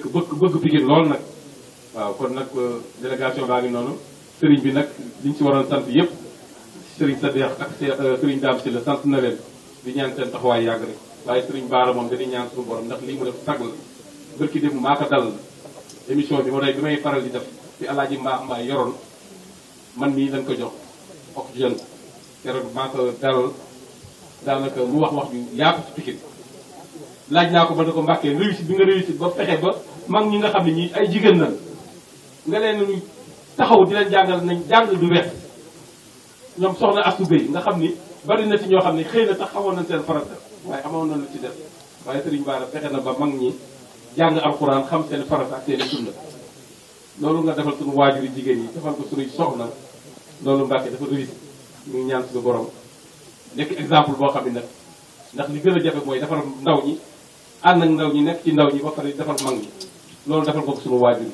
bëgg Pikine lool nag waaw kon nag délégation baa ngi noonu sëriñ bi nag liñ ci waroon sant yëpp sëriñ Sadex ak sëriñ Dame si la sant na leen di ñaan seen taxawaay yàgg rek waaye sëriñ Baara moom dañuy ñaan suñu borom ndax lii mu def sag la bërki dem maa ko dal émission bi bi may faral di def ci alaaji Mbaye yoroon man mii lañ ko jox oxygène keroog maa ko dalal daanaka mu wax ju yaatu ci Pikine laaj naa ko ba ne ko Mbàkke réussite bi nga réussite ba fexe ba mag ñi nga xam ne ñii ay jigéen lañ nga leen taxaw di leen jàngal nañ jàng du wees ñoom soxna Astou Gueye nga xam ni bari na ci ñoo xam ne xëy na sax xamoon nañ seen farata waaye amoon na lu ci def waaye Serigne Bara fexe na ba mag ñi jàng alxuraan xam seen farata ak seen sunna loolu nga defal suñu waajuri jigéen yi defal ko suñuy soxna loolu Mbàkke dafa réussite ñu ngi ñaan suñu borom nekk exemple boo xam ne nag ndax li gën a jafe mooy defar ndaw ñi ànd ak ndaw ñi nekk ci ndaw ñi ba pare defar mag ñi loolu defal ko suñu waajur yi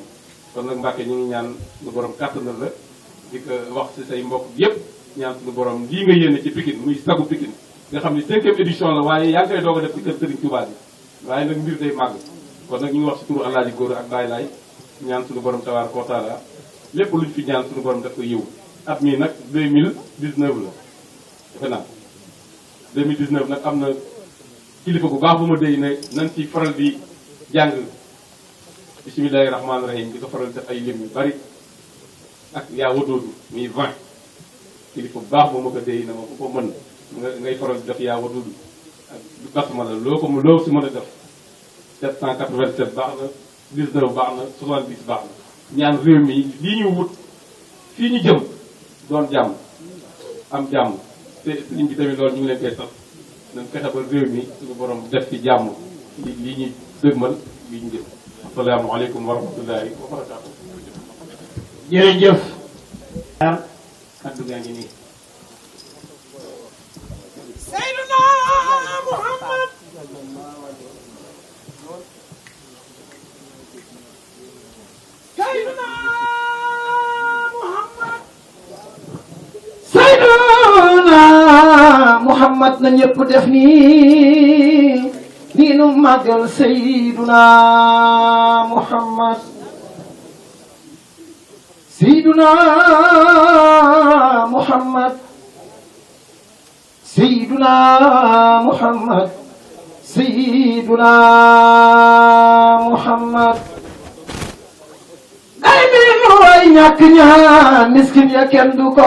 kon nag Mbàkke ñu ngi ñaan suñu borom kàttanal la di ko wax ci say mbokk yépp ñaan suñu borom lii nga yéene ci Pikine muy sagu Pikine nga xam ne 5e édition la waaye yaa ngi koy doog a def ci kër Serigne Touba bi waaye nag mbir day màgg kon nag ñu ngi wax ci turu Alaaji Góor ak Baye Laay ñaan suñu borom tabaaraka wa taala lépp luñ fi ñaan suñu borom def ko yiw at mii nag 2019 la defe naa 2019 nag am na kilifa bu baax bu ma déy ne nañ ci faral di jàng bisimilahi rahmaani rahim di ko faral def ay lim yu bari ak yaa wadoodu muy 20 kilifa bu baax bu ma ko déy na ma ko mën ngay faral di def yaa wadoodu ak basmala loo si mën a def 787 baax na 19 baax na 70 baax na ñaan réew mi lii ñu wut fii ñu jëm doon jàmm am jàmm te sëriñ bi tamit loolu ñu ngi leen koy sax nañ fexe ba réew mi suñu borom def ci jàmm lii ñuy dëgmal lii ñu jëm asalaamaaleykum wa rahmatullahi wa barakaatu. jërëjëf. kaddu gaa ngi nii. Seydina Muhammad. Seydina Muhammad. Seydina Muhammad na ñëpp def nii nii nu màggal Seydina Muhammad. Seydina Muhammad. Seydina Muhammad. Seydina Muhammad. ay mbir way ñàkk ñaan miskin ya kenn du ko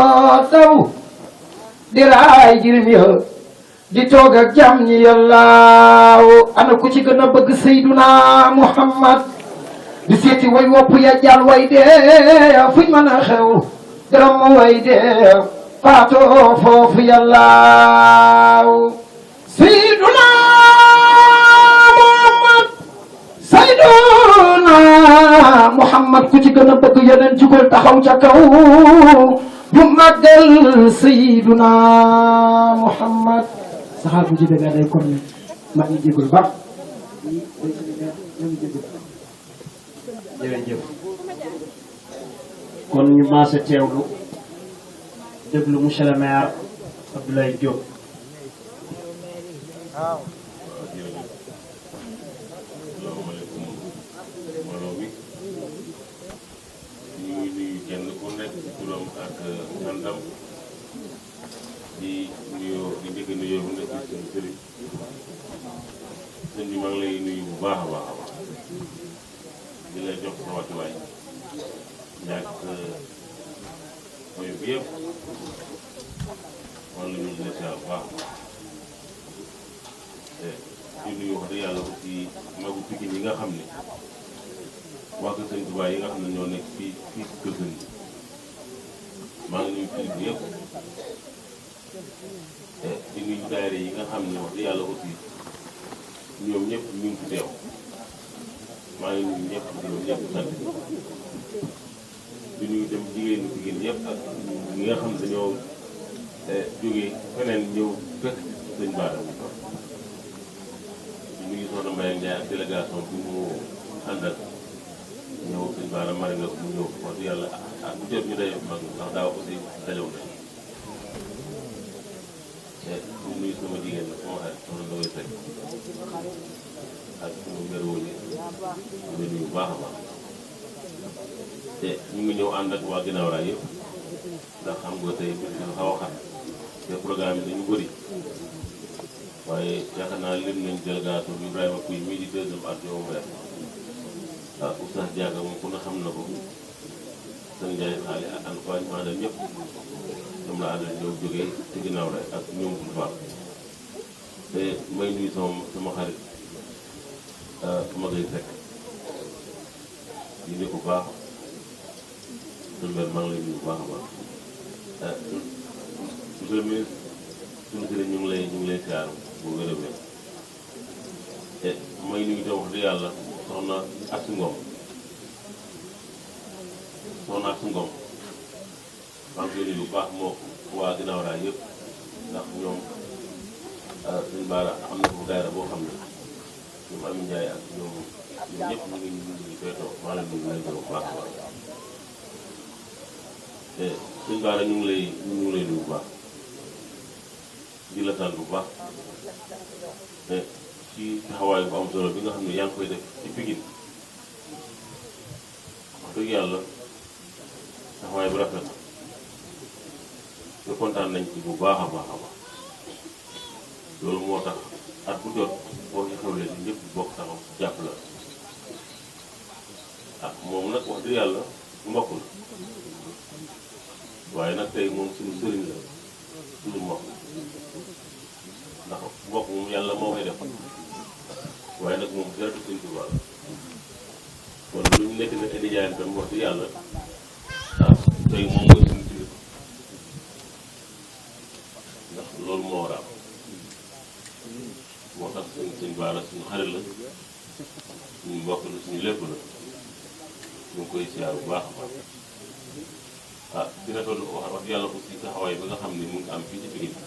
daw di raay jirim ya di toog ak jàmm ñi yàllaaw ana ku ci gën a bëgg Seyduna Muhammad di seeti way wopp ya jàll way dee fuñ mën a xew dërëm way dee faatoo foofu yàllaaw Seyduna Seydina Muhammad ku ci gën a bëgg yeneen jugul taxaw ca kaw bu màggal Seydina Muhammad saxaar bu jibee nga day kon ne maa ngi jégul baax jërëjëf kon ñu maase teewlu déglu monsieur le maire Abdoulaye Diop. kenn ku nekk ci turam ak àndam di nuyoo di njëkk nuyoo bu nekk ci suñu sëriñ sëñ bi maa ngi lay nuyu bu baax a baax a baax di lay jox sa wàccuwaay ñàkk mooy bi yëpp wala ñu ngi lay bu baax di nuyu wax dëgg yàlla aussi magu Pikine yi nga xam ne waa kër Sëñ Tuubaa yi nga xam ne ñoo nekk fii si kër sëñ maa ngi nuyu kilifa yëpp di nuyu daayira yi nga xam ne wax dëgg yàlla aussi ñoom ñëpp ñu ngi fi teew maa ngi nuyu ñëpp di nuyu ñëpp sant di nuyu dem jigéenu Pikine yëpp ak ñi nga xam ne dañoo jógee feneen ñëw fekk Sëñ Bara di nuyu Soxna Mbaye Ndiaye ak délégation bi mu àndal ñëw Sëñ Bara mari nga mu ñëw wax dëgg yàlla ak bu jot ñu daje mag ndax daaw aussi dajew nañ di nuyu sama jigéen la sama xarit soxna Ndoye Seck ak sama mbéru yi ñu nuyu bu baax a baax te ñu ngi ñëw ànd ak waa ginnaaw raay yëpp ndax xam nga tey bis dafa xaw a xat te programme yi dañu bëri waaye yaakaar naa lim nañ délégation bi Ibrahima Pouy mii di deuxième adjoint au maire ah Oustaz Diaga moom ku ne xam na ko sëñ Ndiaye xaali ak an quoi ñu àndal ñëpp ñoom la àndal ñëw jógee ci ginnaaw rek ak ñoom bu baax te may nuyu sama xarit Magay Seck di ne ko baax suñu mbir maa ngi lay nuyu bu baax a baax monsieur le ministre suñu sëriñ ñu ngi lay siyaar bu wér a wér te may nuyu itam wax dëgg yàlla soxna Asou Ngom maa ngi koy nuyu bu baax moo waa ginnaaw raay yëpp ndax ñoom suñu baara am na ko daayira boo xam ne ñoom Ami Ndiaye ak ñoom ñëpp ñu ngi koy toog maa leen nuyu bu baax a baax te suñu baara ñu ngi lay nuyu bu baax di la sant bu baax te ci taxawaay bu am solo bi nga xam ne yaa ngi koy def ci Pikine wax dëgg yàlla taxawaay bu rafet te kontaan nañ ci bu baax a baax a baax loolu moo tax at bu jot boo ñu xewlee ci ñëpp bokk taxaw jàpp la ah moom nag wax dëgg yàlla mbokk la waaye nag tey moom suñu sëriñ la suñu mbokk ndax mbokk moom yàlla moo koy def waaye nag moom jaratu suñu tubaab kon lu ñu nekk nag indi jaayam tam wax dëgg yàlla ah tey moom mooy suñu kilifa ndax loolu moo war a am moo tax suñu baara suñu xarit la suñu mbokk la suñu lépp la ñu ngi koy siyaar bu baax a baax ah dina toll wax yàlla aussi taxawaay ba nga xam ne mu ngi am fii ci Pikine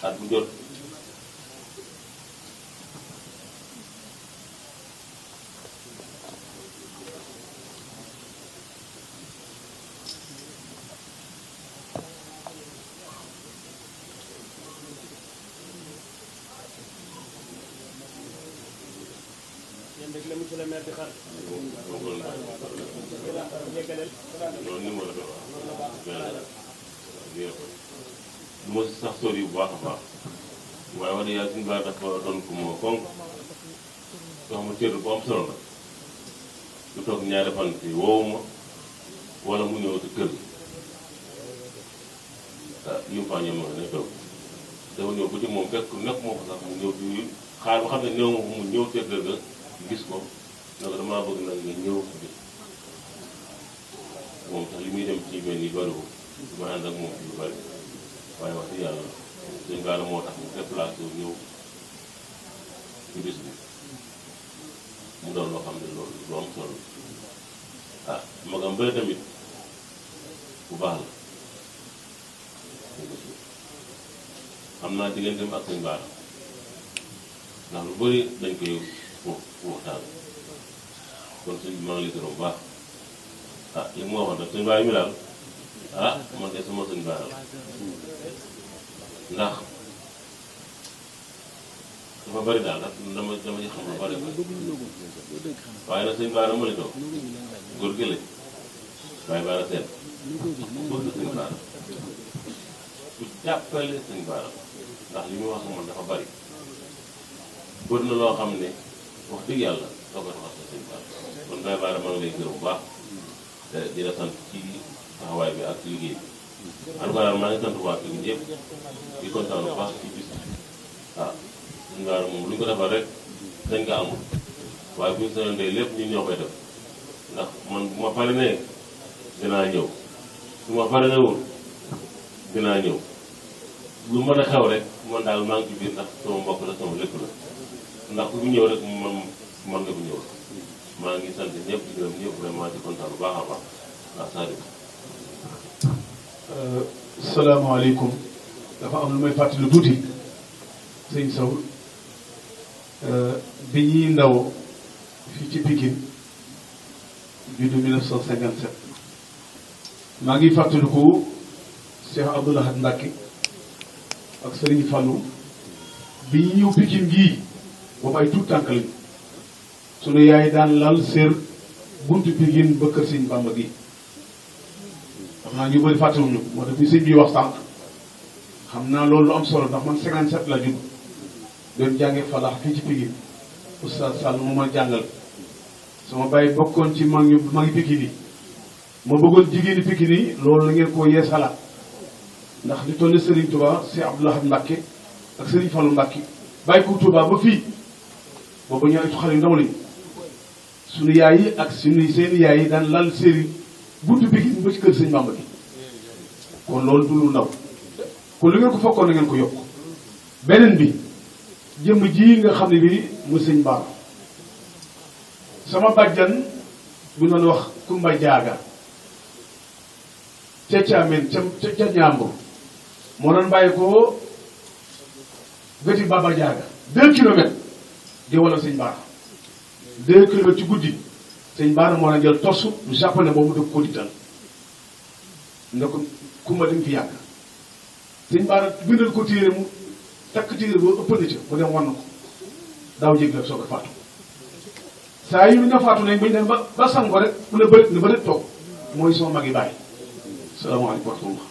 at bu jot la monsieur le maire di xaar. loolu ni ma la doon wax. du ma sax sori bu baax a baax waaye wax dëgg yàlla suñu baax dafa doon ko moo fonk soo xam ne cër bu am solo la du toog ñaari fan fii woowu ma wala mu ñëw ci kër gi ah yumpaañoo ma nga ne toog dafa ñëw ba ci moom fekk nekk moo ko sax mu ñëw ci xaar ba xam ne néew ma mu ñëw ca kër ga gis ko ne ko damaa bëgg nag nga ñëw bi moom sax li muy dem ci mel ni bariwul du ma ànd ak moom ci lu bari waaye wax dëgg yàlla suñu gaal moo tax mu déplacé wu ñëw ci bis bi mu doon loo xam ne loolu lu am solo ah magam bëri tamit bu baax la xam naa digganteem ak sëñ Baara ndax lu bëri dañ koy waxtaan kon sëñ bi maa ngi lay gërëm bu baax ah li mu waxoon nag sëñ Baara mi daal ah man de sama sëñ Baara la ndax dafa bëri daal ndax dama ci xam lu bëri waaye nag sëñ Baara ma la toog góor gi la waaye Baara seen bëgg sëñ Baara ku jàppale sëñ Baara ndax li muy wax man dafa bëri bëri na loo xam ne wax dëgg yàlla soo ko taxaw sëñ Baara kon Baye Baara maa ngi lay gërëm bu baax te di la sant ci taxawaay bi ak liggéey bi en tout cas maa ngi sant waa Pikine yëpp di kontaan bu baax ci bis waaw sëñ Baara moom lu ñu ko defal rek dañ ko amul waaye bu ñu sañoon tey lépp ñun ñoo koy def ndax man bu ma pare nee dinaa ñëw su ma pare newul dinaa ñëw lu mën a xew rek man daal maa ngi ci biir ndax sama mbokk la sama lépp la ndax ku ñëw rek man nga bu ñëw maa ngi sant ñëpp di gërëm ñëpp vraiment di kontaan bu baax a baax waaw Sadio. salaamaaleykum dafa am lu may fàttali tuuti sëñ Sow bi ñuy ndaw fii ci Pikine juddu 1957 maa ngi fàttaliku Cheikh Abdoul Ahad Mbacké ak Serigne Fallou bi ñu ñëw Pikine gii boobu ay tuut tànk lañu sunu yaay daan lal séer buntu Pikine ba kër Sëñ Bamba gi xam naa ñu bëri fàttewuñu moo tax bi sëñ bi wax sànq xam naa loolu lu am solo ndax man 57 la judd doon jàngee falax fii ci Pikine Oustaz Sall moo ma jàngal sama bàyyi bokkoon ci mag ngi Pikine yi ma bëggoon jigéeni Pikine yi loolu la ngeen koo yees xalaat ndax li toll Serigne Touba si Abdou Lahad Mbacké ak Serigne Fallou Mbacké bàyyi ko Touba ba fii boobu ñoo xale yu ndaw lañu sunu yaay yi ak sunu seeni yaay yi daan lal séeri buntu Pikine ba ci kër Sëñ Bamba gi kon loolu du lu ndaw kon lu ngeen ko fokkoon na ngeen ko yokk beneen bi jëmm ji nga xam ne bii mu Sëñ Bara sama bàjjan bu doon wax Kumba Jaaga ca Caameen ca Ñaambur moo doon bàyyi ko gëti Baba Jaaga 2 kilomètres di wala Sëñ Bara 2 kilomètres ci guddi Sëñ Bara moo la jël tosu lu japonais boobu dëgg ko dital nga ko Kumba dañ fi yàgg Sëñ Bara bindal ko téere mu takk téere boo ëpp na ca mu dem wan ko daaw jég la soog a faatu saa yu na faatu nañ buñu dem ba sang ko rek mu ne bëri ne bëri toog mooy sama mag yi bàyyi salaamaaleykum wa rahmatullah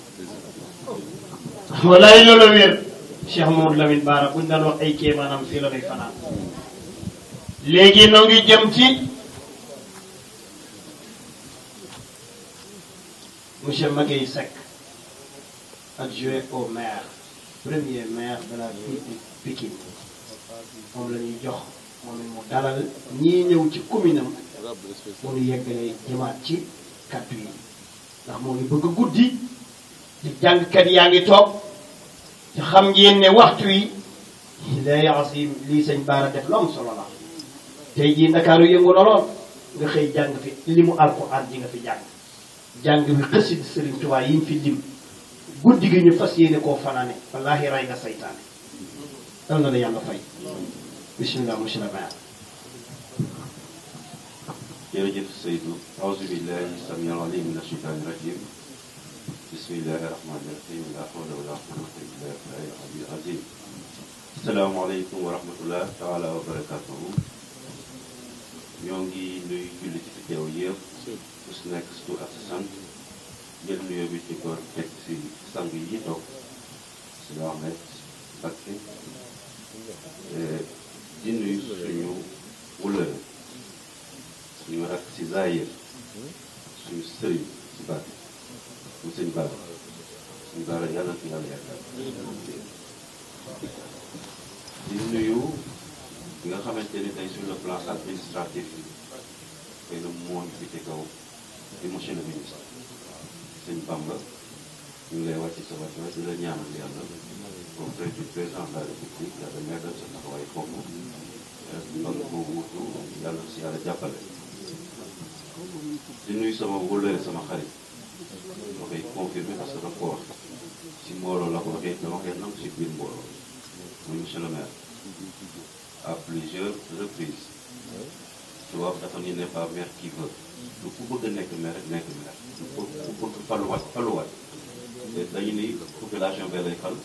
walaay loolu wér Cheikh Mamadou Lamine Bara buñ daan wax ay kéemaanam fii la day fanaan léegi noo ngi jëm ci monsieur Maguette Seck adjoint au maire premier maire de la ville de Pikine moom la ñuy jox moom it mu dalal ñii ñëw ci commune am mu ngi yeggalee jëmaat ci kaddu yi ndax moo ngi bëgg a guddi ci jàngkat yaa ngi toog te xam ngeen ne waxtu yi lay asim lii Sëñ Bara def lu am solo la tey jii Ndakaaru yëngu na lool nga xëy jàng fi li mu alxuraan ji nga fi jàng bi xësid Sëriñ Tuubaa yi ñu fi lim guddi gi ñu fas yéene koo fanaane wallaahi ray nga saytaane dal na la yàlla fay bismillah monsieur le maire. jërëjëf Seydou aouzu billahi samiil aliim mina shaytaani rajiim bismillahi rahmaani rahiim laa hawla wa laa quwwata illaa billahi al-aliyyil aziim asalaamaaleykum wa rahmatullah taala wa barakaatuhu ñoo ngi nuyu julli ci fi teew yëpp ku si nekk si tur ak sa sant jël nuyoo bi ci ko teg si sang yi toog si la Ahmed Mbacké di nuyu suñu wëllëre suñu rakk si Zahir suñu sëriñ si baat mu Sëñ Bara Sëñ Bara yàlla na fi yàlla yaakaar di nuyu ki nga xamante ni tey sur le plan administratif xëy na moo ñu fi ci kaw di monsieur le ministre Sëñ Bamba ñu ngi lay wàcc sa wàcc di la ñaanal yàlla auprès du président de la République yàlla meerdal sa taxawaay foofu loolu boobu wutu yàlla si yàlla jàppale di nuyu sama wóllëre sama xarit ma koy confirmé parce que dafa ko wax si mbooloo la ko waxee dama koy nangu si biir mbooloo muy monsieur le maire à plusieurs reprises tubaab dafa ni ne pas maire qui veut du ku bëgg a nekk maire rek nekk maire ku bëgg faluwaat te dañu ni population bee lay fal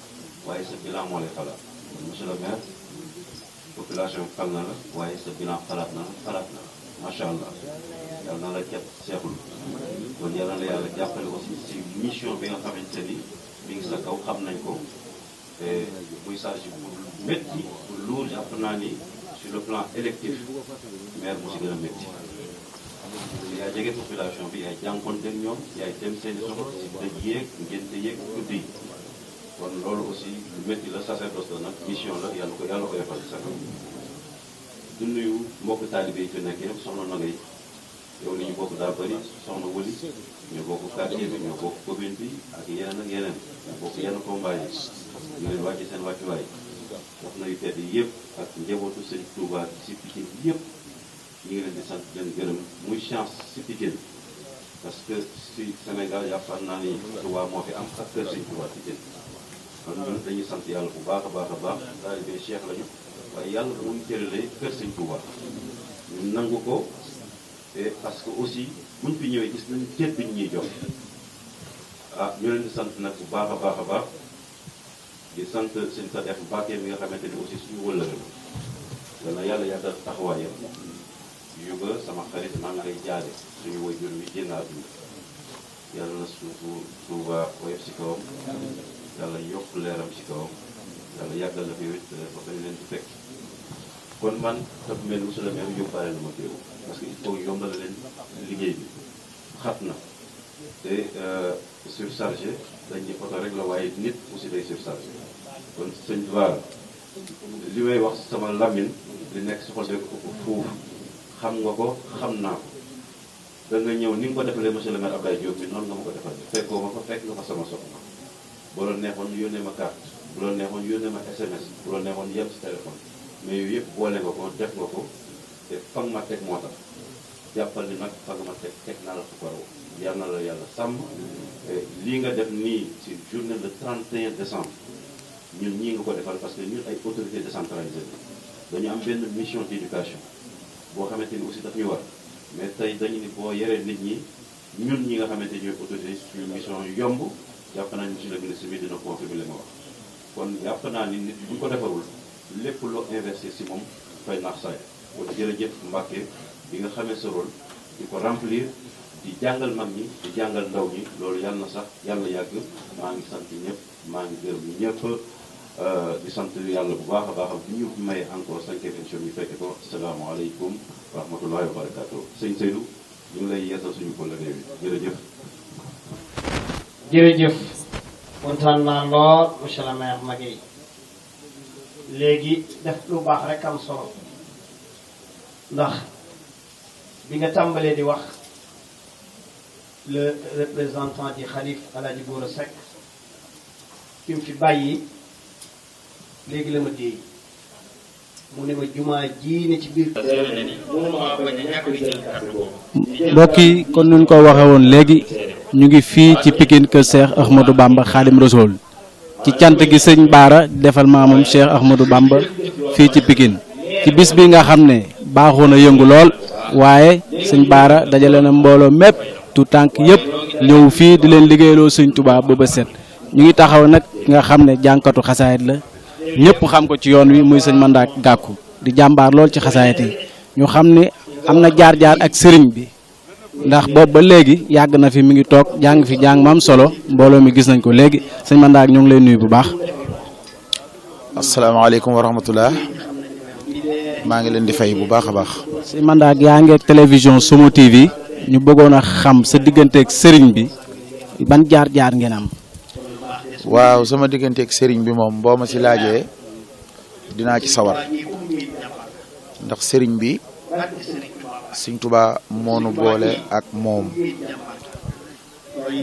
waaye sa bilan moo lay falaat monsieur le maire population fal na la waaye sa bilan falaat na la macha allah yàlla na la jàpp seexul kon yàlla na yàlla jàppale aussi si mission bi nga xamante ni mi ngi sa kaw xam nañ ko te muy charge bu métti bu lourd jàpp naa ni sur le plan électif maire mu si gën a métti yaay jege population bi yaay jànkoonteeg ñoom yaay dem seen i soxla si dëj yeeg ngénte yeeg guddi yi kon loolu aussi lu métti la sacerdoce la nag mission la yàlla ko defal sa kaw du nuyu mbokk taalibe yi fi nekk yëpp soxna Nogay yow li ñu bokk daa bëri soxna Wuli ñoo bokk quartier bi ñoo bokk commune bi ak yeneen ñoo bokk yenn combat yi ñu leen wàcce seen wàccuwaay wax na yu tedd yëpp ak njabootu sëñ Touba si Pikine bi yëpp ñu ngi leen di sant leen gërëm muy chance si Pikine parce que si Sénégal yaakaar naa ni Touba moo fi am ak kër sëñ Touba Pikine kon ñun dañuy sant yàlla bu baax a baax taalibe Cheikh lañu waaye yàlla bu ñu tëralee kër sëñ Touba ñu nangu ko te parce que aussi buñ fi ñëwee gis nañ cër bi ñu ñuy jox ñu leen di sant nag bu baax a baax di sant sëñ Sadef Mbacke mi nga xamante ni aussi suñu wëllëre la dana yàlla yàggal taxawaayam yuga sama xarit maa ngi lay jaale suñu waajur wi génn àdduna yàlla na suufu Tuuba woyof si kawam yàlla yokk leeram si kawam yàlla yàggal la fi wét ba bañ leen di fekk kon man dafa mel monsieur le maire yóbbaale na ma teew parce que il faut yombal leen liggéey bi xat na te surchargé dañ ñu oto rek la waaye nit aussi day surchargé kon sëñ Bara li may wax sama lamine li nekk si xol de foofu xam nga ko xam naa ko da nga ñëw ni nga ko defalee monsieur le maire Abdoulaye Diop bi noonu nga ma ko defal fekkoo ma ko fekk nga ko sama soxna bu la neexoon yónnee ma carte bu la neexoon yónnee ma SMS bu la neexoon yem si téléphone mais yooyu yëpp boole nga ko def nga ko te fa nga ma teg moo tax jàppal ni nag fa nga ma teg naa la fukkaraw yal na la yàlla sàmm lii nga def nii si journée le 31 décembre ñun ñii nga ko defal parce que ñun ay autorités décentralisées dañu am benn mission d'éducation boo xamante ni aussi daf ñu war mais tey dañu ni boo yoree nit ñi ñun ñi nga xamante ñooy autorité suñu mission yu yomb jàpp naa ni monsieur le ministre bi dina confirmer li ma wax kon jàpp naa ni nit bu ñu ko defarul lépp loo investir si moom fay naax saay kon jërëjëf Mbacke bi nga xamee sa rôle di ko remplir di jàngal mag ñi di jàngal ndaw ñi loolu yàlla na sax yàlla yàgg maa ngi sant ñëpp maa ngi gërëm ñëpp di sant yàlla bu baax a baax bi ñu may encore 5e émission ñu fekke ko asalaamaaleykum wa rahmatullahi wa barakatuh sëñ Seydou ñu ngi lay yeesal suñu collègue yi jërëjëf. jërëjëf kontaan naa lool monsieur le maire Maguette léegi def lu baax rek am solo ndax bi nga tàmbalee di wax le représentant du xalif Alaaji Gora Seck ki mu fi bàyyi léegi la ma déey mu ne ma jumaa ji ne ci biir mbokk yi kon nuñ ko waxe woon léegi ñu ngi fii ci Pikine kër Cheikh Ahmadou Bamba Khadim Rassoul ci cant gi sëñ Bara defal maamam Cheikh Ahmadou Bamba fii ci Pikine ci bis bi nga xam ne baaxoo na yëngu lool waaye sëñ Bara dajale na mbooloo mépp tu tànk yëpp ñëw fii di leen liggéeyloo sëñ Touba ba set ñu ngi taxaw nag nga xam ne jànkatu xasaayit la ñëpp xam ko ci yoon wi muy sëñ Mandaak Gàkku di jàmbaar lool ci xasaayit yi ñu xam ne am na jaar-jaar ak sëriñ bi ndax boobu ba léegi yàgg na fi mi ngi toog jàng fi jàng mam solo mbooloo mi gis nañ ko léegi sëñ Mandaak ñu ngi lay nuyu bu baax. asalaamaaleykum wa rahmatullah maa ngi leen di fay bu baax a baax. sëñ Mandaak yaa ngi ak télévision Somo TV ñu bëggoon a xam sa digganteeg sëriñ bi ban jaar-jaar ngeen am. waaw sama digganteeg sëriñ bi moom boo ma si laajee dinaa ci sawar ndax sëriñ bi Sëriñ Tuubaa moonu boole ak moom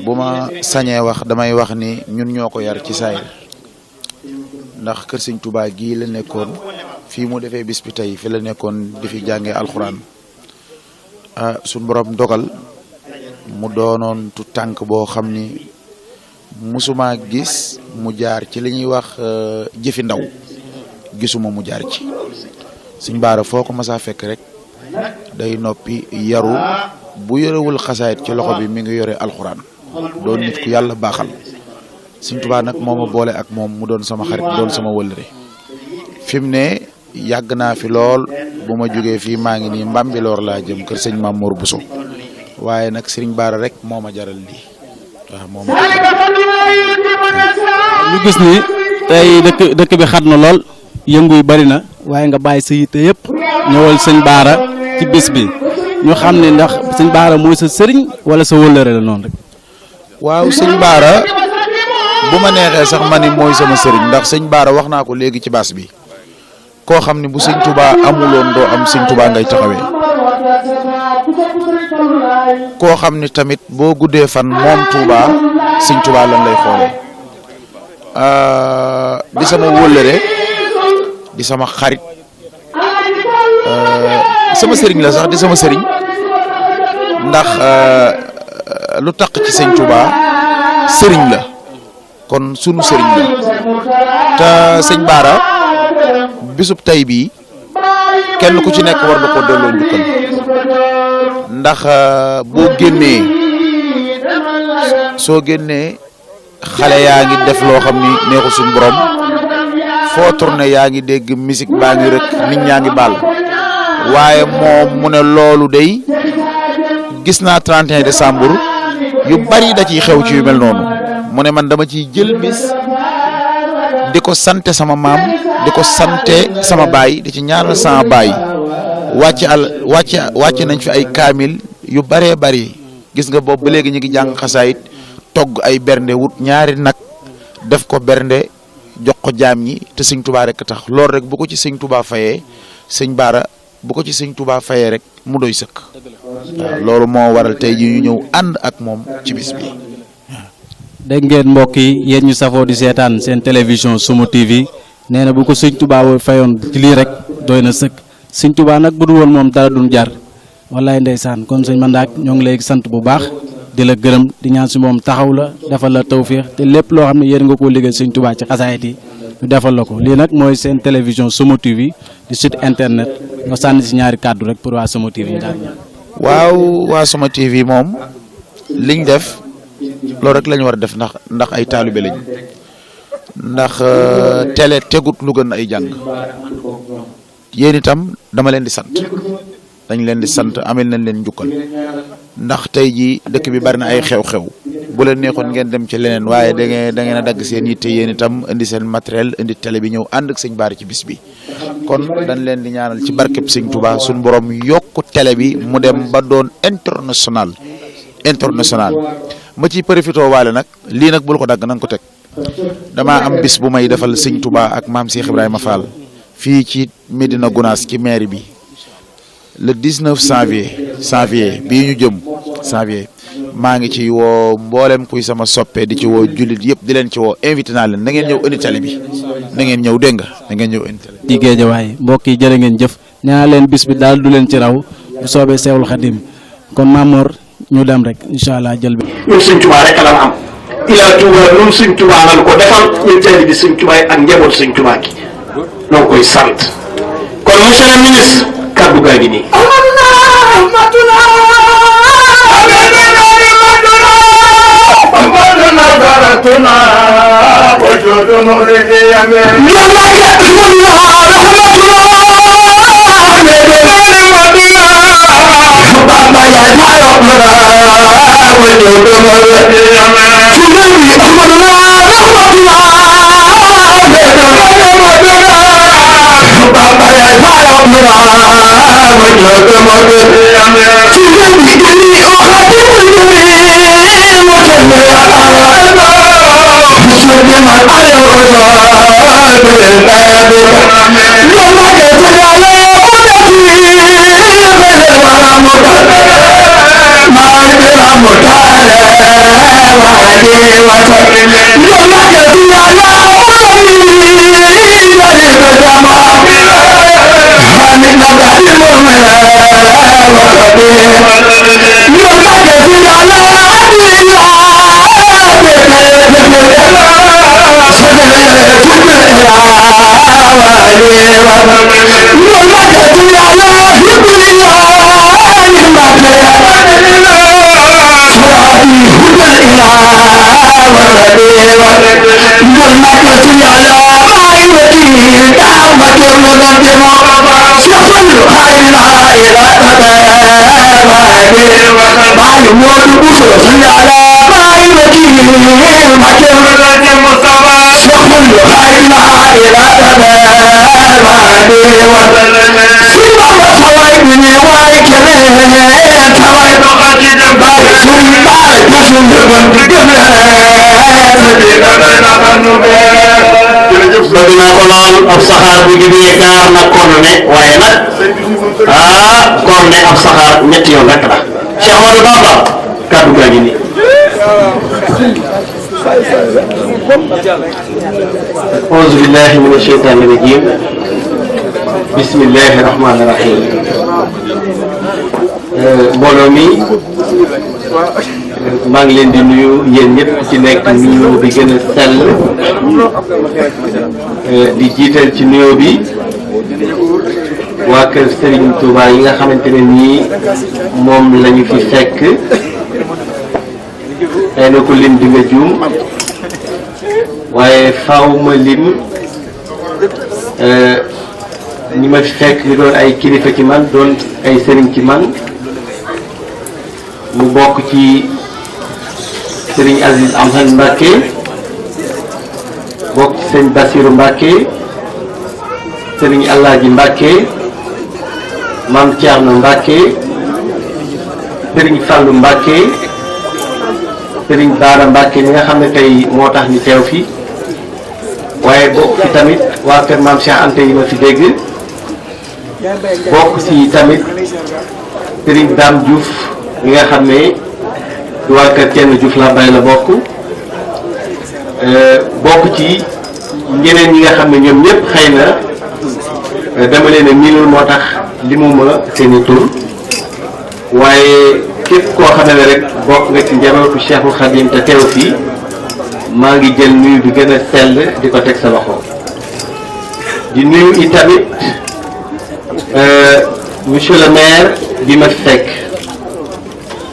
bu ma sañee wax damay wax ni ñun ñoo ko yar ci saayir ndax kër Sëriñ Tuubaa gii la nekkoon fii mu defee bis bi tey fi la nekkoon di fi jàngee alxuraan suñ borom dogal mu doonoon tu tànk boo xam ni musuma gis mu jaar ci li ñuy wax jëfi ndaw gisuma mu jaar ci Sëñ Bara foo ko masaa fekk rek day noppi yaru bu yorewul xasaayit ci loxo bi mi ngi yore alxuraan doon nit ku yàlla baaxal Sëñ Tuubaa nag moo ma boole ak moom mu doon sama xarit doon sama wëllëre fi mu ne yàgg naa fi lool bu ma jógee fii maa ngi nii Mbambilor laa jëm kër sëñ Mamour Bousso waaye nag Sëriñ Bara rek moo ma jaral lii waaw moom ñu gis ni tey dëkk bi xat na lool yëngu yu bari na waaye nga bàyyi sa yitte yëpp ñëwal sëñ Bara ci bis bi ñu xam ne ndax sëñ Bara mooy sa sëriñ wala sa wëllëre la noonu rek. waaw sëñ Bara bu ma neexee sax ma ni mooy sama sëriñ ndax sëñ Bara wax naa ko léegi ci baas bi koo xam ne bu sëñ Touba amuloon doo am sëñ Touba ngay taxawee koo xam ne tamit boo guddee fan moom Touba sëñ Touba lan lay xoolee di sama wóllëre di sama xarit sama sëriñ la sax di sama sëriñ ndax lu taq ci sëñ Touba sëriñ la kon sunu sëriñ la te sëñ Bara bisub tey bii kenn ku ci nekk war nga ko delloo njukkal ndax boo génnee soo génnee xale yaa ngi def loo xam ni neexul suñu borom foo tourné yaa ngi dégg musique baa ngi rek nit ñaa ngi baal waaye moom mu ne loolu day gis naa 31 décembre yu bari da ciy xew ci yu mel noonu mu ne man dama ciy jël bis di ko sante sama maam di ko sante sama baay di ci ñaanal sama baay wàcc nañ fi ay kaamil yu baree bari gis nga boobu ba léegi ñu ngi jàng xasaayit togg ay bernde wut ñaari nag def ko bernde jox ko jaam ñi te sëñ Touba rek tax loolu rek bu ko ci sëñ Touba fayee sëñ Baara bu ko ci sëñ Touba fayee rek mu doy sëkk waaw loolu moo waral tey ji ñu ñëw ànd ak moom ci bis bi. dégg ngeen mbokk yi yéen ñu safoo di seetaan seen télévision Summu TV nee na bu ko sëñ Touba fayoon ci lii rek doy na sëkk sëñ Touba nag bu dul woon moom dara duñ jar wallaay ndeysaan kon sëñ Mandaak ñoo ngi lay sant bu baax di la gërëm di ñaan si moom taxaw la defal la tawfiix te lépp loo xam ne yéen nga koo liggéey sëñ Touba ci xasaayit yi ñu defal la ko lii nag mooy seen télévision Summu TV di site internet nga sànni si ñaari kàddu rek pour waa Summu TV ñu daal ñaan. waaw waa Summu TV moom liñ def loolu rek la ñu war a def ndax ay taalibe lañ ndax télé tegut lu gën ay jàng yéen itam dama leen di sant dañ leen di sant amel nañ leen njukkal ndax tey jii dëkk bi bari na ay xew-xew bu leen neexoon ngeen dem ci leneen waaye da ngeen a dagg seen yitte yéen itam indi seen matériel indi télé bi ñëw ànd ak sëñ Baara ci bis bi kon dañ leen di ñaanal ci barkeb sëñ Touba suñu borom yokku télé bi mu dem ba doon international ma ciy profité waale nag lii nag bul ko dagg na nga ko teg damaa am bis bu may defal sëñ Touba ak maam Cheikh Ibrahima Fall fii ci Médina Gounass ci mairie bi le 19 janvier bii ñu jëm janvier maa ngi ci woo mboolem kuy sama soppe di ci woo jullit yëpp di leen ci woo invité naa leen na ngeen ñëw indi télé bi na ngeen ñëw dégg nga na ngeen ñëw indi télé di Géejawaay mbokk yi jërë ngeen jëf nee naa leen bis bi daal du leen ci raw bu soobee Seexul Xadim kon Mamor ñu dem rek incha allah jël bi. ñun Sëñ Tuubaa rek la am Ila Touba ñun Sëñ Tuubaa lañ ko defal ñun teel bi Sëñ Tuubaa ak njaboot Sëñ Tuubaa gi ñoo koy sant kon monsieur le ministre kaddu gaa gi nii. dinaa ko naan ab saxaar bu jubee gaar na Korne waaye nag Korne ab saxaar ñetti yoon rek la Cheikh Ahmadou Bamba kaddu gaa ngi nii. auzu billahi mina shaytaani rajim bismillahi rahmaani rahim mbooloo mi maa ngi leen di nuyu yéen ñëpp ci nekk nuyu bi gën a sell di jiital ci nuyoo bi waa kër Serigne Touba yi nga xamante ne nii moom la ñu fi fekk xëy na ko lim di nga juum waaye faaw ma lim ñi ma fi fekk ñu doon ay kilifa ci man doon ay sëriñ ci man mu bokk ci sëriñ Aziz Amhan Mbacke bokk ci sëriñ Bassirou Mbacke sëriñ Alaaji Mbacke Maam Thierno Mbacke sëriñ Fallou Mbacke sëriñ Baara Mbacke mi nga xam ne tey moo tax ñu teew fi waaye bokk ci tamit waa kër Maam Cheikh Anta yi ma fi dégg bokk ci tamit sëriñ Dame Diouf mi nga xam ne waa kër kenn Diouf la bay la bokk bokk ci ñeneen ñi nga xam ne ñoom ñëpp xëy na dama leen a miinul moo tax limuma seeni tur waaye képp koo xam ne rek bokk nga ci njabootu Cheikhul Khadim te teew fii maa ngi jël nuyu bi gën a sell di ko teg sa loxo di nuyu itamit monsieur le maire bi ma fi fekk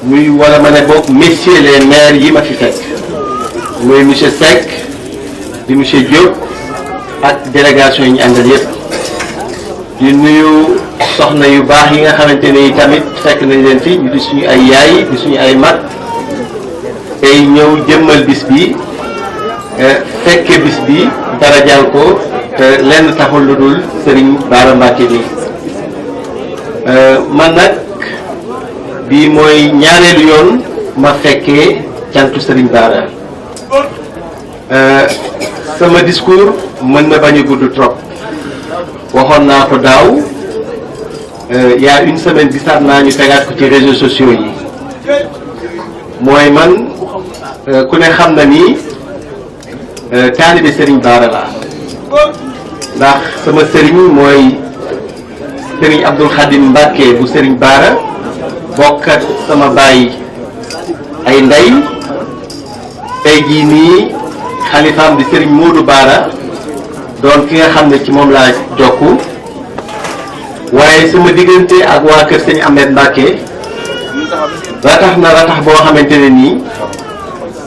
muy wala ma ne bokk messieurs les maires yi ma fi fekk muy monsieur Seck di monsieur Diop ak délégation yi ñu àndal yëpp di nuyu soxna yu baax yi nga xamante ne tamit fekk nañ leen fi ñu di suñu ay yaay di suñu ay mag tey ñëw jëmmal bis bi fekke bis bi darajal ko te lenn taxul lu dul Serigne Bara Mbacké bi man nag bii mooy ñaareelu yoon ma fekkee cantu Serigne Bara sama discours mën na bañ a gudd trop waxoon naa ko daaw y a une semaine gisaat naa ñu tegaat ko ci réseaux sociaux yi mooy man ku ne xam na ni taalibe Serigne Bara la ndax sama Serigne mooy Serigne Abdoul Khadim Mbacké bu Serigne Bara bokk ak sama baay ay ndey tey jii nii xalifaam di Serigne Modou Bara doon ki nga xam ne ci moom laa jokku waaye sama diggante ak waa kër Serigne Ahmed Mbacké ratax na ratax boo xamante ne nii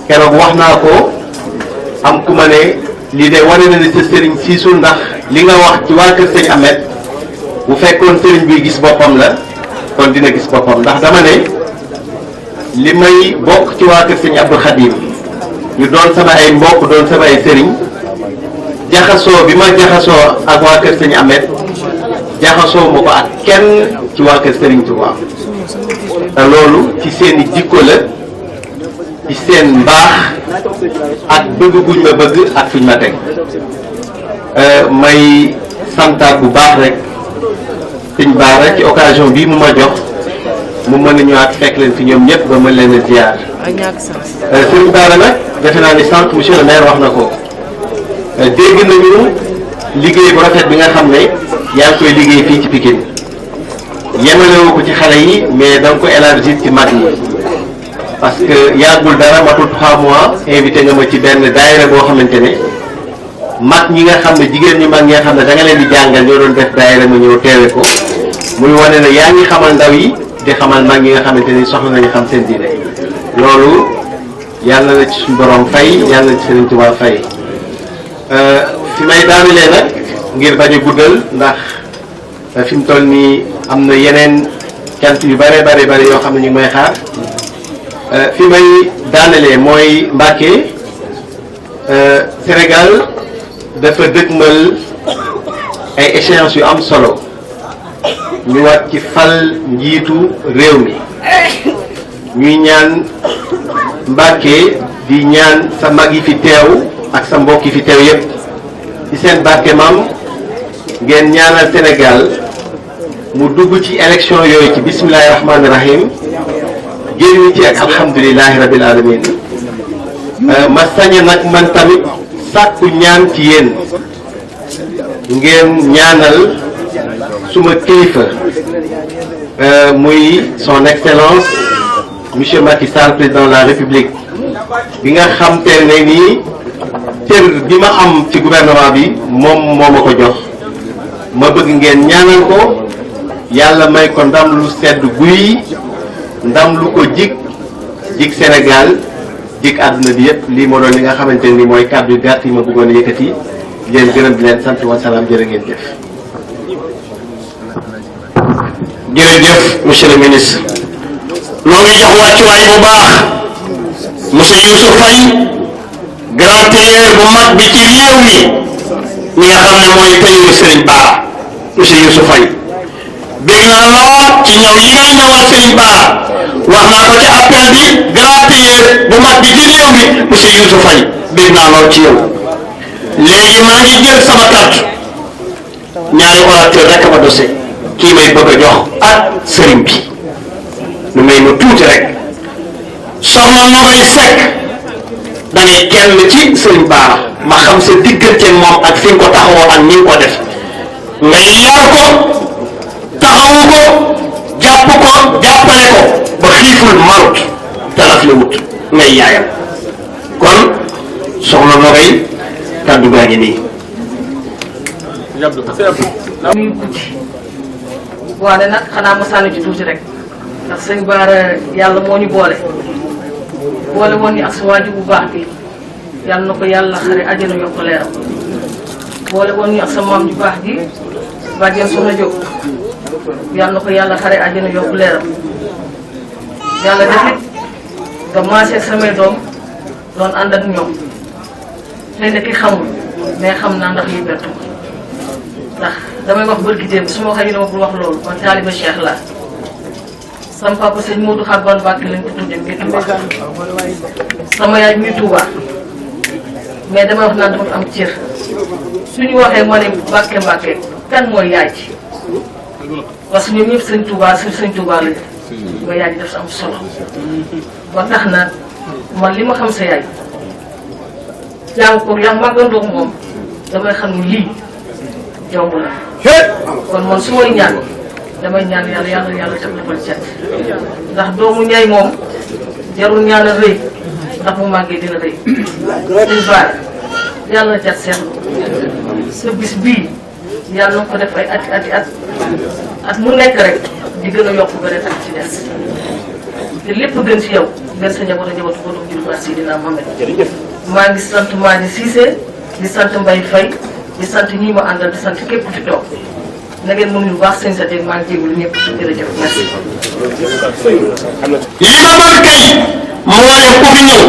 keroog wax naa ko am ku ma ne lii de wane na ne sa Serigne siisul ndax li nga wax ci waa kër Serigne Ahmed bu fekkoon Serigne bi gis boppam la kon dina gis boppam ndax dama ne li may bokk ci waa kër Serigne Abdou Khadim ñu doon sama ay mbokk doon sama ay Serigne jaxasoo bi ma jaxasoo ak waa kër Serigne Ahmed jaxasoo ma ko ak kenn ci waa kër Serigne Touba te loolu ci seeni jikko la ci seen mbaax ak bëgg guñ ma bëgg ak fuñ ma teg may santaat bu baax rek Serigne Bara ci occasion bii mu ma jox mu mën a ñëwaat fekk leen fi ñoom ñëpp ba mën leen a ziar Serigne Bara nag defe naa ni sànq monsieur le maire wax na ko dégg nañu liggéey bu rafet bi nga xam ne yaa ngi koy liggéey fii ci Pikine yemalewu ko ci xale yi mais da nga ko élargir ci mag yi parce que yàggul dara matul 3 mois invité nga ma ci benn daayira boo xamante ne mag ñi nga xam ne jigéen ñu mag ñi nga xam ne da nga leen di jàngal ñoo doon def daayira ma ñëw teewe ko muy wane ne yaa ngi xamal ndaw yi di xamal mag ñi nga xamante ni soxla nañu xam seen diine loolu yàlla na ci suñu borom fay yàlla na ci Serigne Touba fay fi may daanelee nag ngir bañ a guddal ndax fi mu toll nii am na yeneen cant yu bare yoo xam ne ñu ngi may xaar fi may daanelee mooy Mbacké Sénégal dafa dëgmal ay échéances yu am solo ñu war ci fal njiitu réew mi ñuy ñaan Mbacké di ñaan sa mag yi fi teew ak sa mbokk yi fi teew yépp ci seen barke maam ngeen ñaanal Sénégal mu dugg ci élection yooyu ci bismillahi rahmaani rahim génn ci ak alhamdulilahi rabil alamin ma sañe nag man tamit sàkku ñaan ci yéen ngeen ñaanal suma kilifa muy son excellence monsieur Macky Sall président de la République bi nga xam te ne nii cër bi ma am ci gouvernement bi moom moo ma ko jox ma bëgg ngeen ñaanal ko yàlla may ko ndam lu sedd guy ndam lu ko jig Sénégal jig àdduna bi yëpp lii moo doon li nga xamante ni mooy kàddu yu gàtt yi ma bëggoon a yëkkati di leen gërëm di leen sant wa salaam jërë ngeen jëf. jërëjëf monsieur le ministre noo ngi jox wàccuwaay bu baax monsieur Youssouf Faye grand tailleur bu mag bi ci réew mi nga xam ne mooy tailleur Serigne Bara monsieur Youssouf Faye dégg naa lool ci ñëw yi ngay ñëwal Serigne Bara wax naa ko ci appel bi grand tailleur bu mag bi ci réew mi monsieur Youssouf Faye dégg naa lool ci yow léegi maa ngi jël sama carte ñaari orateur rek ma dose kii may bëgg a jox ak sëriñ bi lu may ma tuuti rek soxna Nogoy Seck da ngay kenn ci sëriñ Bara ma xam sa diggante moom ak fi nga ko taxawoo ak ni nga ko def ngay yar ko taxawu ko jàpp ko jàppale ko ba xiiful marut talaf la wut ngay yaayam kon soxna Nogoy kàddu gaa ngi nii. waane nag xanaa ma sànni ci tuuti rek ndax sëñ Bara yàlla moo ñu boole woon ñu ak sa waajur bu baax bi yàlla na ko yàlla xare àjjana yokk leeram boole woon ñu ak sa maam ju baax ji bàjjen Soxna Jóob yàlla na ko yàlla xare àjjana yokk leeram yàlla defit nga maase ak samay doom doon ànd ak ñoom xëy na ki xamul mais xam naa ndax lii bett ma ndax damay wax bërki démb su ma waxee ñu dama pour wax loolu man taaliba Cheikh laa sama papa sëñ Modou Xaban Mbàkke lañ ko tuddee ngir Touba sama yaay muy Touba mais damay wax naan dama am cër suñu waxee ma ne Mbàkke Mbàkke kan mooy yaay ci parce que ñoom ñëpp sëñ Touba sëñ Touba lañu ma yaay ji daf sa am solo ba tax na man li ma xam sa yaay jàng ko yaa màggandoo moom damay xam ni lii jomb na kon man su may ñaan damay ñaan yàlla def defal cet ndax doomu ñay moom jarul ñaan a rëy ndax mu màggee dina rëy duñ baar yàlla na cet seetlu sa bis bii yàlla na ko def ay at mu nekk rek di gën a yokk beneen at ci des te lépp gën ci yow gën sa njaboot a njabootu ko doom jul Seydina Mohamed maa ngi sant Madi Cissé di sant Mbaye Faye di sant ñi ma àndal di sant képp ku fi toog na ngeen mën lu baax sëñ sa dégg maa ngi jégalu ñëpp jërëjëf merci. li ma mën kay moo ne ku fi ñëw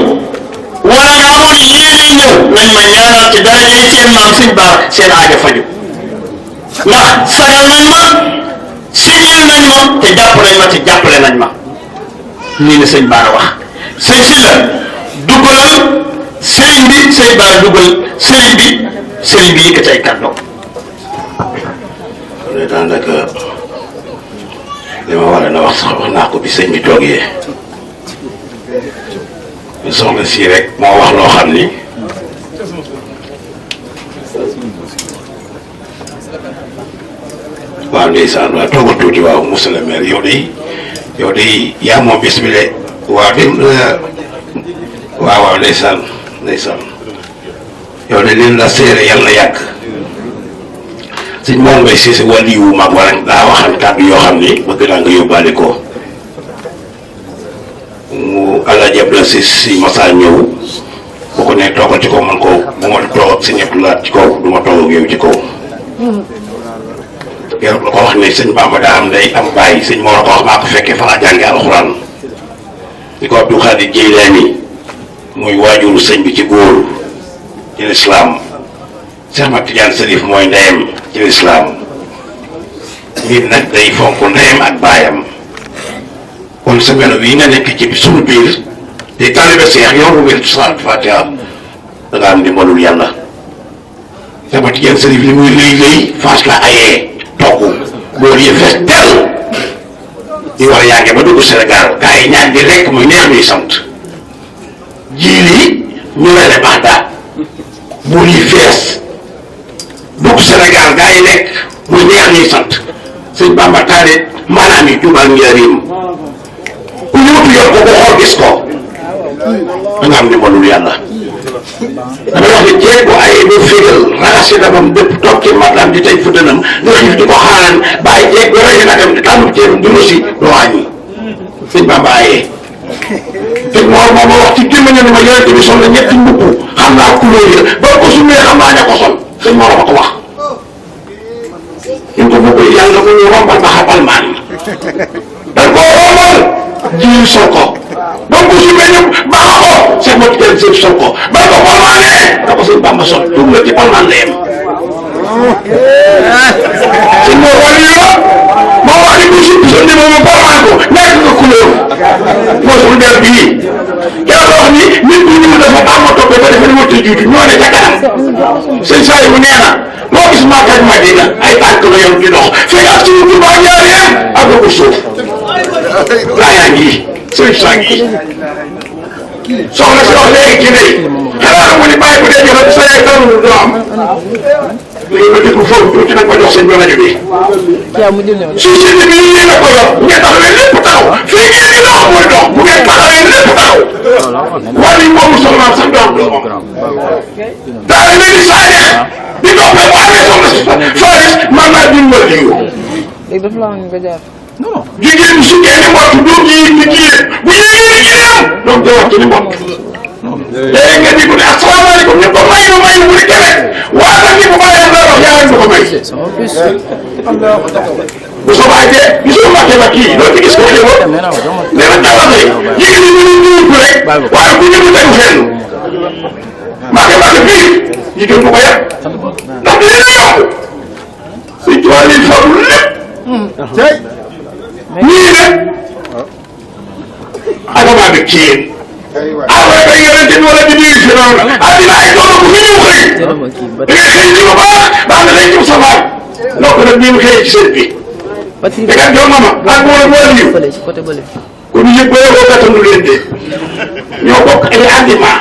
wala nga amoon yéene ñëw nañ ma ñaanal ci daraja seen maam sëñ Bara seen aajo faju ndax sagal nañ ma signal nañ ma te jàpp nañ ma te jàppale nañ ma lii la sëñ Bara wax sëñ si la duggalal sëriñ bi sëñ Bara duggal sëriñ bi yëkkati ay kàddu. daanaka li ma war a wax sax wax naa ko bi sëñ bi toogee soxna si rek moo wax loo xam ni waaw ndeysaan waaw toogal tuuti waaw monsieur le maire yow de yaa moom bis bi de waaw dem waaw ndeysaan yow de leen la seere yàlla na yàgg sëñ moom ngay siise wàllu yu mag wala daa waxal kàddu yoo xam ni bëgg naa nga yóbbaale ko mu Alaaji Abdou si masa ñëw bu ko ne toogal ci kaw man ko bu ma toog si ñëpp laat ci kaw du ma toog ak yow ci kaw keroog la ko wax ne sëñ Bamba daa am ndey am bàyyi sëñ moo la ko wax maa ko fekkee fa laa jànge alxuraan di ko Abdou Khadir Jeylaani muy waajuru sëñ bi ci góor ci lislaam Cheikh Ahmad Tidiane Serif mooy ndeyam ci lislaam nit nag day fonk ndeyam ak baayam kon sa melo bii nga nekk ci suñu biir di taalibe Seex yow bu wér salaatu Fatiha da nga am ndimbalul yàlla Cheikh Ahmad Tidiane Serif li muy lëy faas la ayee togg bool yi fees del di war yàggee ba dugg Sénégal gars yi ñaan di rekk muy neex ñuy sant jiili ñu lele baax daal bool yi fees dugg Sénégal gars yi nekk muy neex ñuy sant sëñ Bamba taale maanaam yi jubal njëriñ ku ñëwtu yor ko xool gis ko da nga am ndimbalul yàlla damay wax ne jeeg bu ayee ba fégal raxasi dabam dëpp toog ci matlam di tey fuddanam nga xiif di ko xaaran bàyyi jeeg ba rëy na dem di tànn ceeb di rosi doo wàññi sëñ Bamba ayee te moom moo ma wax ci gémmaña ne ma yonente bi sol na ñetti mbubb xam naa couleur yi ba ko sumee xam naa ña ko sol sëñ Mor ma ko wax ñu ko bëgg yàlla ko ñu rombal ba xabal maan dañ koo rombal jiw sol ko ba ko sumee ñëpp baax ko seen mot kenn sëñ sol ko ba ko palmaanee da ko sëñ Bamba sol tuum la ci palmaan la yem sëñ Mor wàllu yi la moo wax ni bu sa ni moom palmaan ko nekk nga couleur moo sul der bii yaa wax ni nit bu ñu dafa am ma toppee ba defe ni wëtt jiitu ñoo ne ca kanam sëñ Saliou bu nee na loo gis Makka ak Madina ay tànk la yor di dox fekk ak suñu Tuubaa ñaari yéen ak ko suuf laa yaa ngi sëñ saa ngi soxna si wax léegi ci ndey xanaa mu ni bàyyi bu dee joxe sa yaay taw du am léegi nga déglu foofu tuuti nag ma jox sëñ bi rajo bi société bi ñu ne ko yor bu ngeen taxawee lépp taxaw fii ngeen di dox mooy dox bu ngeen taxawee lépp taxaw wàllu yi moomu soxnaam sax doom doomam daal di di saane di dox ba bu amee soxna si Faris man naa dimbal jiw jigéen bu sukkee ni mbott doom ji ni jigéen bu yéegee ni jigéen doom ja wàcc ni mbott léegi nga di ko ne asalaamaaleykum ñu ko may mu ne kene waatal ni bu bàyyee la wax yaa ngi ko may bu soobaa jee gisoo Mbàkke ba kii doo ci gis ko jëbo nee na dalal lay jigéen ñi ñu ñuul ko rek waaye ku ñëw tegu fenn Mbàkke bii jigéen bu ko yàq ndax dina yomb suñ tubaab yi fagul lépp ñii nag adamaa bi ci yéen après kay yonente bi wala di nuyu si noonu addina ay doom bu fi ñëw xëy da ngay xëy ci lu baax baax na lay jëm sa baay donc nag bii mu xëyee ci seen bi da nga jox mama ak wala wala yiw kon yëpp ba yow gàttandu leen de ñoo bokk ay argument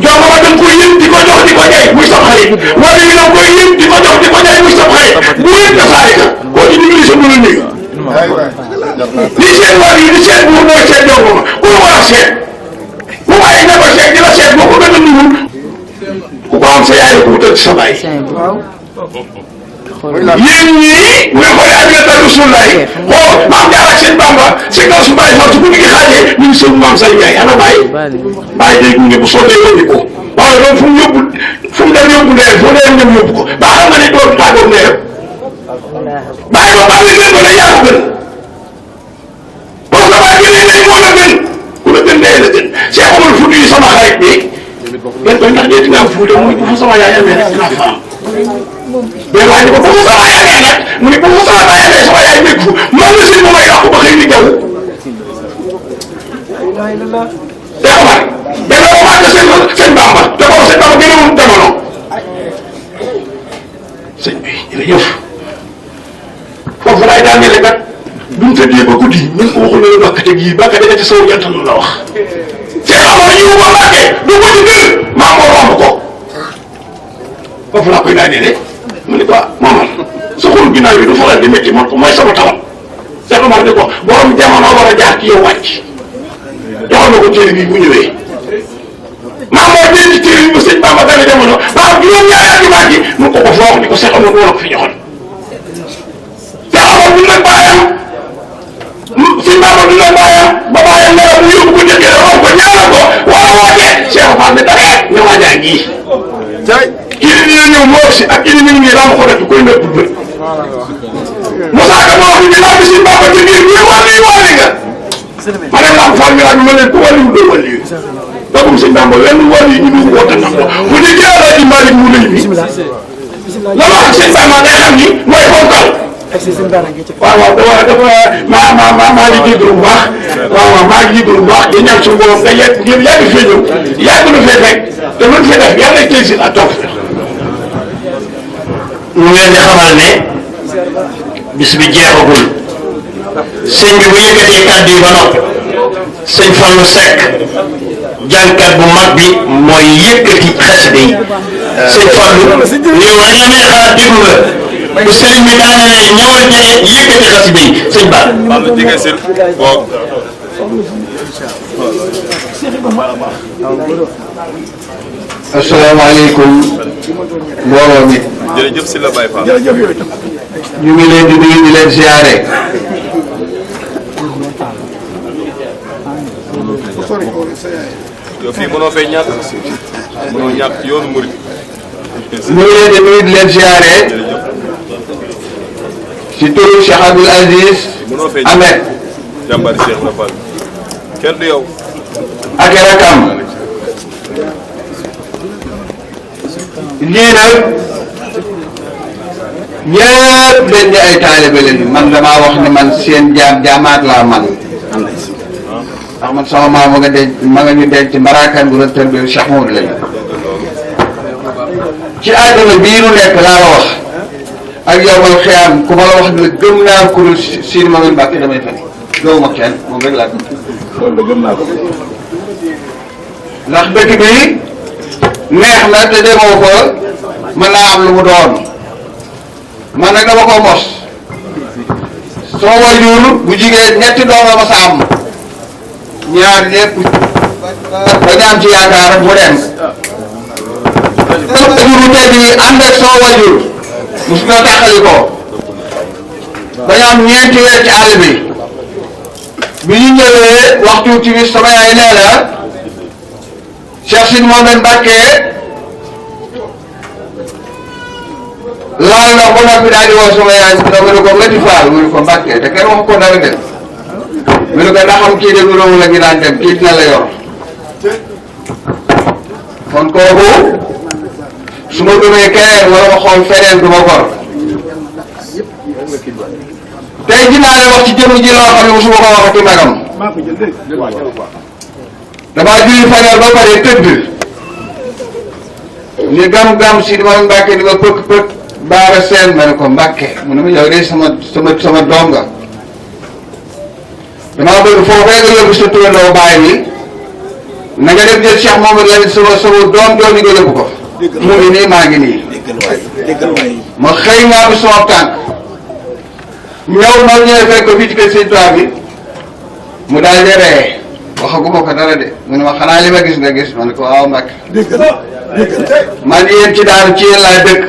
jox mama da nga koy yëg di ko jox di ko jaay muy sab xarit wala yi da nga koy yëg di ko jox di ko jaay muy sab xarit bu yëg ka saari ka koo ci dimbali sa mënul nuyu lii seen war yi di seet buur mooy seet jox mama ku war a seet bu waaye nga ko seet di la seet boo ko gën a nuyu ku ko am sa yaay la ko wutal ci sa baay yéen ñii bu ngeen xoolee Aminata Rasulullahi xool maam Jaara ak seen Bamba seen kaw su bàyyi foofu su guddi gi xaajee ñu ngi sëñ maam say Njaay ana bàyyi bàyyi day gunge bu soobee yóbbu ko waaye loolu fu mu yóbbu fu mu dem yóbbu ndeyam foo dem ñoom yóbbu ko ba xam nga ne doon tàggoog ndeyam bàyyi ba bàyyi leen ko ne yaa ko gën boo sa bàyyi gënee ndey moo la gën ku la gën ndey la gën Cheikh Omar Fouti yi sama xarit bi ngeen koy ndax dee dinaa fuute muy bu fa sama yaay amee rek dinaa fa am mais waaye ni ko bu fa sama yaay amee nag mu ne bu fa sama baay amee sama yaay nekk fu man la si mu may yàqu ba xëy ni jaww Cheikh Omar benn moment que sëñ Bamba te boobu sëñ Bamba gën a wut jamono sëñ bi jërëjëf foofu laay daanele kat duñ tëddee ba guddi même ko waxul la bakkate gii bakkate nga ci saw jantal la wax Cheikh Omar ñu ba Mbàkke du ko ci gën maa moo romb ko foofu laa koy daanele mu ne ko Momar sa xol ginnaaw yi du faral di métti man ko mooy sama tawat Cheikh Omar ne ko borom jamono war a jaar ci yow wàcc joxal ma ko téere bi bu ñëwee maa moo denc téere bi ba sëñ Bamba dana jamono ba am juróom-ñaari at yu wàcc mu ko ko foofu ni ko Cheikh Omar wala ko fi joxoon Cheikh Omar bu nag bàyyam sëñ Bamba du nag bàyyam ba bàyyam ne mu yóbbu ko njëkkee la ko ñaanal ko wala wootee Cheikh Omar ne dara ñëw a jaa ngi kii dina ñëw moo si ak kii dina ñëw daa ma ko def koy nëbb bët Moussa Ka ma wax ni dinaa bi sëñ Bamba ci biir ñuy wàlli nga ma ne lam fal mi laaj ma leen ku wàlliwu doo wàlliwu dagum sëñ Bamba wenn wàlli yi ñu ngi woote ndax ko bu ñu jëlee Alaaji Malick mu lëy bi la wax ak sëñ Bamba ngay xam ni mooy fonkal waaw dafa maa ngi jégalu bu baax waaw maa ngi jégalu bu baax di ñaan suñu borom nga yegg ngeen yàgg fee ñëw yàgg na fee fekk te luñ fee def yàlla tey si ak toog ñu ngi leen di xamal ne bis bi jeexagul sëñ bi bu yëkkatee kàddu yi ba noppi sëñ Fallou Seck jàngkat bu mag bi mooy yëkkati xasida yi sëñ Fallou yow rek la may xalaat déglu la bu sëriñ bi daanee ñëwal jege yëkkati xasida yi sëñ Ba. asalaamaaleykum mbooloo mi. jërëjëf si la Baye Fall. ñu ngi leen di nuyu di leen siyaare. yow fii mënoo fay ñàkk mënoo ñàkk ci yoonu murid ñu ngi leen di nuyu di leen ziare ci turu Cheikh Abdoul Aziz Ahmed jàmbaari Cheikh la Fall kenn du yow ak rakam ñii nag ñëpp dañ di ay taalibe lañu man damaa wax ne man seen jaamaat laa man ndax man sama maam ma nga ñu denc mbaraakaan bu doon tërbiyee Cheikh Moudou lañu ci àdduna bii nu nekk laa la wax ak yow man xiyam ku ma la wax ne gëm naa ku dul Sidi Mamadou Mbacke damay fen gëwuma kenn moom rek laa gëm naa ko ndax dëkk bi neex na te demoo ko mën naa am lu mu doon man nag dama ko mos soo wajur bu jigéen ñetti doom la ma sa am ñaar ñëpp dañu am ci yaakaar mu dem wajuru tey bi ànd ak soo wajur mosu ñoo taxali ko dañu am ñeenti weer ci àll bi ñu ñëwee waxtu timis sama yaay nee na Cheikh Sidi Mohamed Mbacke laal na ba noppi daal di woo sama yaay mu ne ko Mati Fall mu ne ko Mbacke te kenn wax ko dara dem mu ne ko ndax xam kii de lu la ñu daan dem kii dina la yor kon kooku su ma gëmee keneen wala ma xool feneen du ma gor tey dinaa leen wax ci jëmm ji loo xam ne mosuma ko waxati magam damaa julli fajar ba pare tëdd ni gam-gam Sidi Mohamed Mbacke di ma pëkk baara seen ma ne ko Mbacke mu ne ma yow de sama doom nga damaa bëgg foofee nga yóbbu sa turandoo baay bi na nga dem jël Cheikh Mohamed Lamine sama doom jooju nga yóbbu ko mu ngi nii maa ngi nii ma xëy naa bi sama tànk ñëw ma ñëwee fekk ko fii ci kër Sëñ Tuubaa bi mu daal di ree waxaguma ko dara de mu ne ma xanaa li ma gis nga gis ma ne ko waaw Mbacke man yéen ci daal ci yéen laa dëkk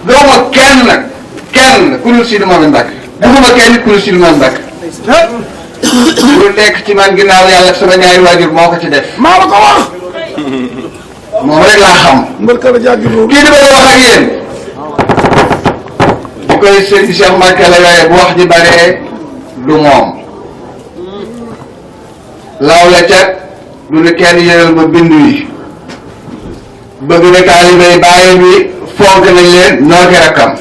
dooma kenn nag kenn ku dul Sidi Mohamed Mbacke defuma kenn nit ku dul Sidi Mohamed Mbacke lu nekk ci man ginnaaw yàlla sama ñaari waajur moo ko ci def maa la ko wax moom rek laa xam kii di bëgg wax ak yéen di koy sëriñ Cheikh Mbacke la yooye bu wax ji baree du moom laaw la ca du ne kenn yéral ma bindu yi bëgg na taalibe bàyyi bi fonk nañ leen noo ki rakkam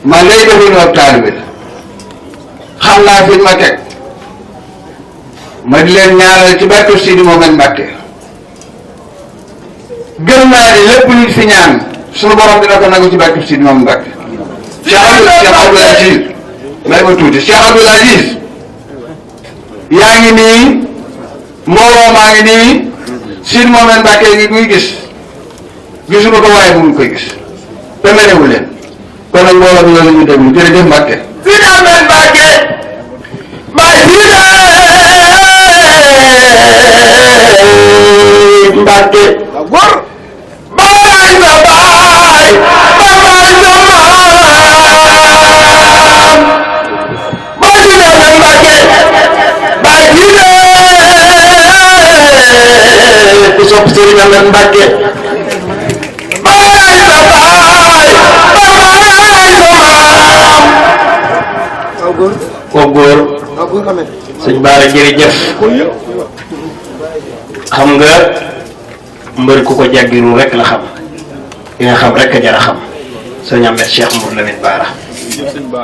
man day defu noog taalibe xam naa fi ma teg ma di leen ñaanal ci barke Sidi Mohamed Mbacke gëm naa ni lépp luñ fi ñaan suñu borom dina ko nangu ci barke Sidi Mohamed Mbacke Cheikh Abdoul Aziz may ma tuuti Cheikh Abdoul Aziz yaa ngi nii mbooloo maa ngi nii Sidi Mohamed Mbacke ngi kuy gis gisuma ko waaye mu ngi koy gis te menewu leen kon nag mbooloo bi loolu ñu déglu jërëjëf Mbacke Sidi Mohamed Mbacke Baye Sidi Mbacke gor baay sa baay baay sa maam Baye Sidi Mohamed Mbacke Baye Sidi ku sopp Sidi Mohamed Mbacke baay sa baay baay sa maam ko góor sëñ Bara jërëjëf xam nga mbër ku ko jàggiru rek la xam li nga xam rek a jar a xam sëñ Ahmed Cheikh Moudou Lamine Bara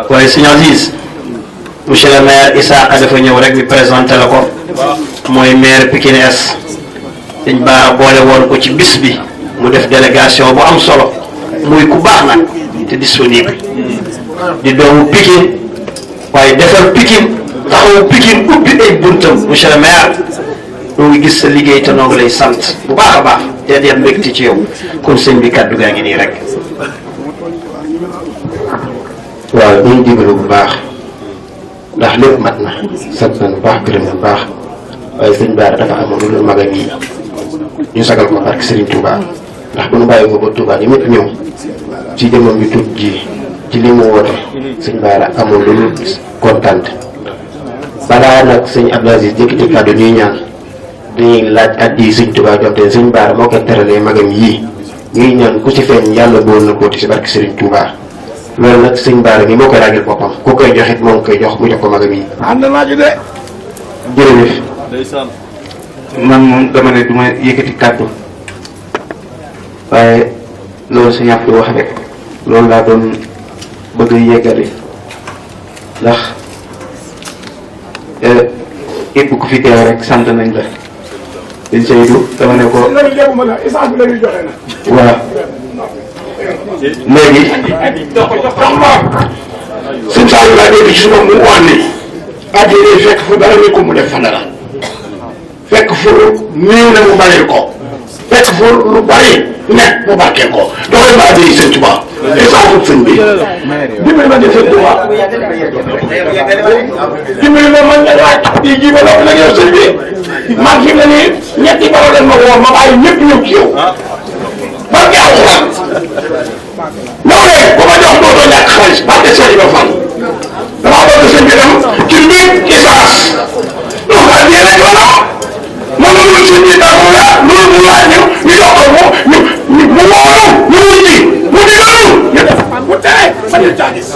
waaye sëñ Aziz monsieur le maire Issakha dafa ñëw rek ñu présenté la ko mooy maire Pikine Est sëñ Bara boole woon ko ci bis bi mu def délégation bu am solo muy ku baax nag te disponible di doomu Pikine waaye defar Pikine taxawu Pikine ubbi ay buntam monsieur le maire ñoo ngi gis sa liggéey te noo ngi lay sant bu baax a baax te di am mbégte ci yow kon sëñ bi kàddu gaa ngi nii rek. waaw ñu ngi jégalu bu baax ndax lépp mat na sant nañu bu baax gërëm nañu bu baax waaye sëñ Bara dafa amoon lu dul magal yi ñu sagal ko barke Serigne Touba ndax bu nu bàyyi ko ba Touba yi ñëpp ñëw ci jëmmam bi tuut ji ci li mu woote sëñ Bara amoon lu dul kontaan balaa nag sëñ Abdou Aziz jëkkati kàddu ñuy ñaan dañuy laaj addi sëñ Tuubaa jom te sëñ Baara moo koy teralee magam yii ñuy ñaan ku ci feeñ yàlla bool na kooti si barke Sëriñ Tuubaa loolu nag sëñ Baara mi moo koy laajal boppam ku koy joxit moo ngi koy jox mu jox ko magam yi. ànd naa ci de. jërëjëf. ndeysaan. man moom dama ne du ma yëkkati kàddu waaye loolu sa ñàkk wax rek loolu laa doon bëgg a yeggali ndax képp ku fi teew rek sant nañ la. dañ Seydou dama ne ko. waaw. léegi. sëñ Saalum laa dégg ci suba mu wax ni addi day fekk fu dara nekkul mu def fa dara fekk fu néew na mu baril ko fekk fu lu bari nekk mu barkeel ko doxal ma addi sëñ Tuubaa essence sëñ bi dimbali ma de sëñ Tuubaa dimbali ma man nga laaj di ji ba noppi nag yow sëñ bi man fi mu ne nii ñetti baro leen ma woo ma bàyyi ñëpp ñëw ci yow barke alxuraan ñëw leen bu ma jox dootoo ñàkk xaalis barke sëñ ba fan damaa bëgg sëñ bi dem ci mbir essence donc ak yeneen wala moom la ñu sëñ bi daa ko yaa loolu mu laaj ñu ñu jox ko mu wóolu ñu wuti mu digalu ñu def mu tere ba ñu caagis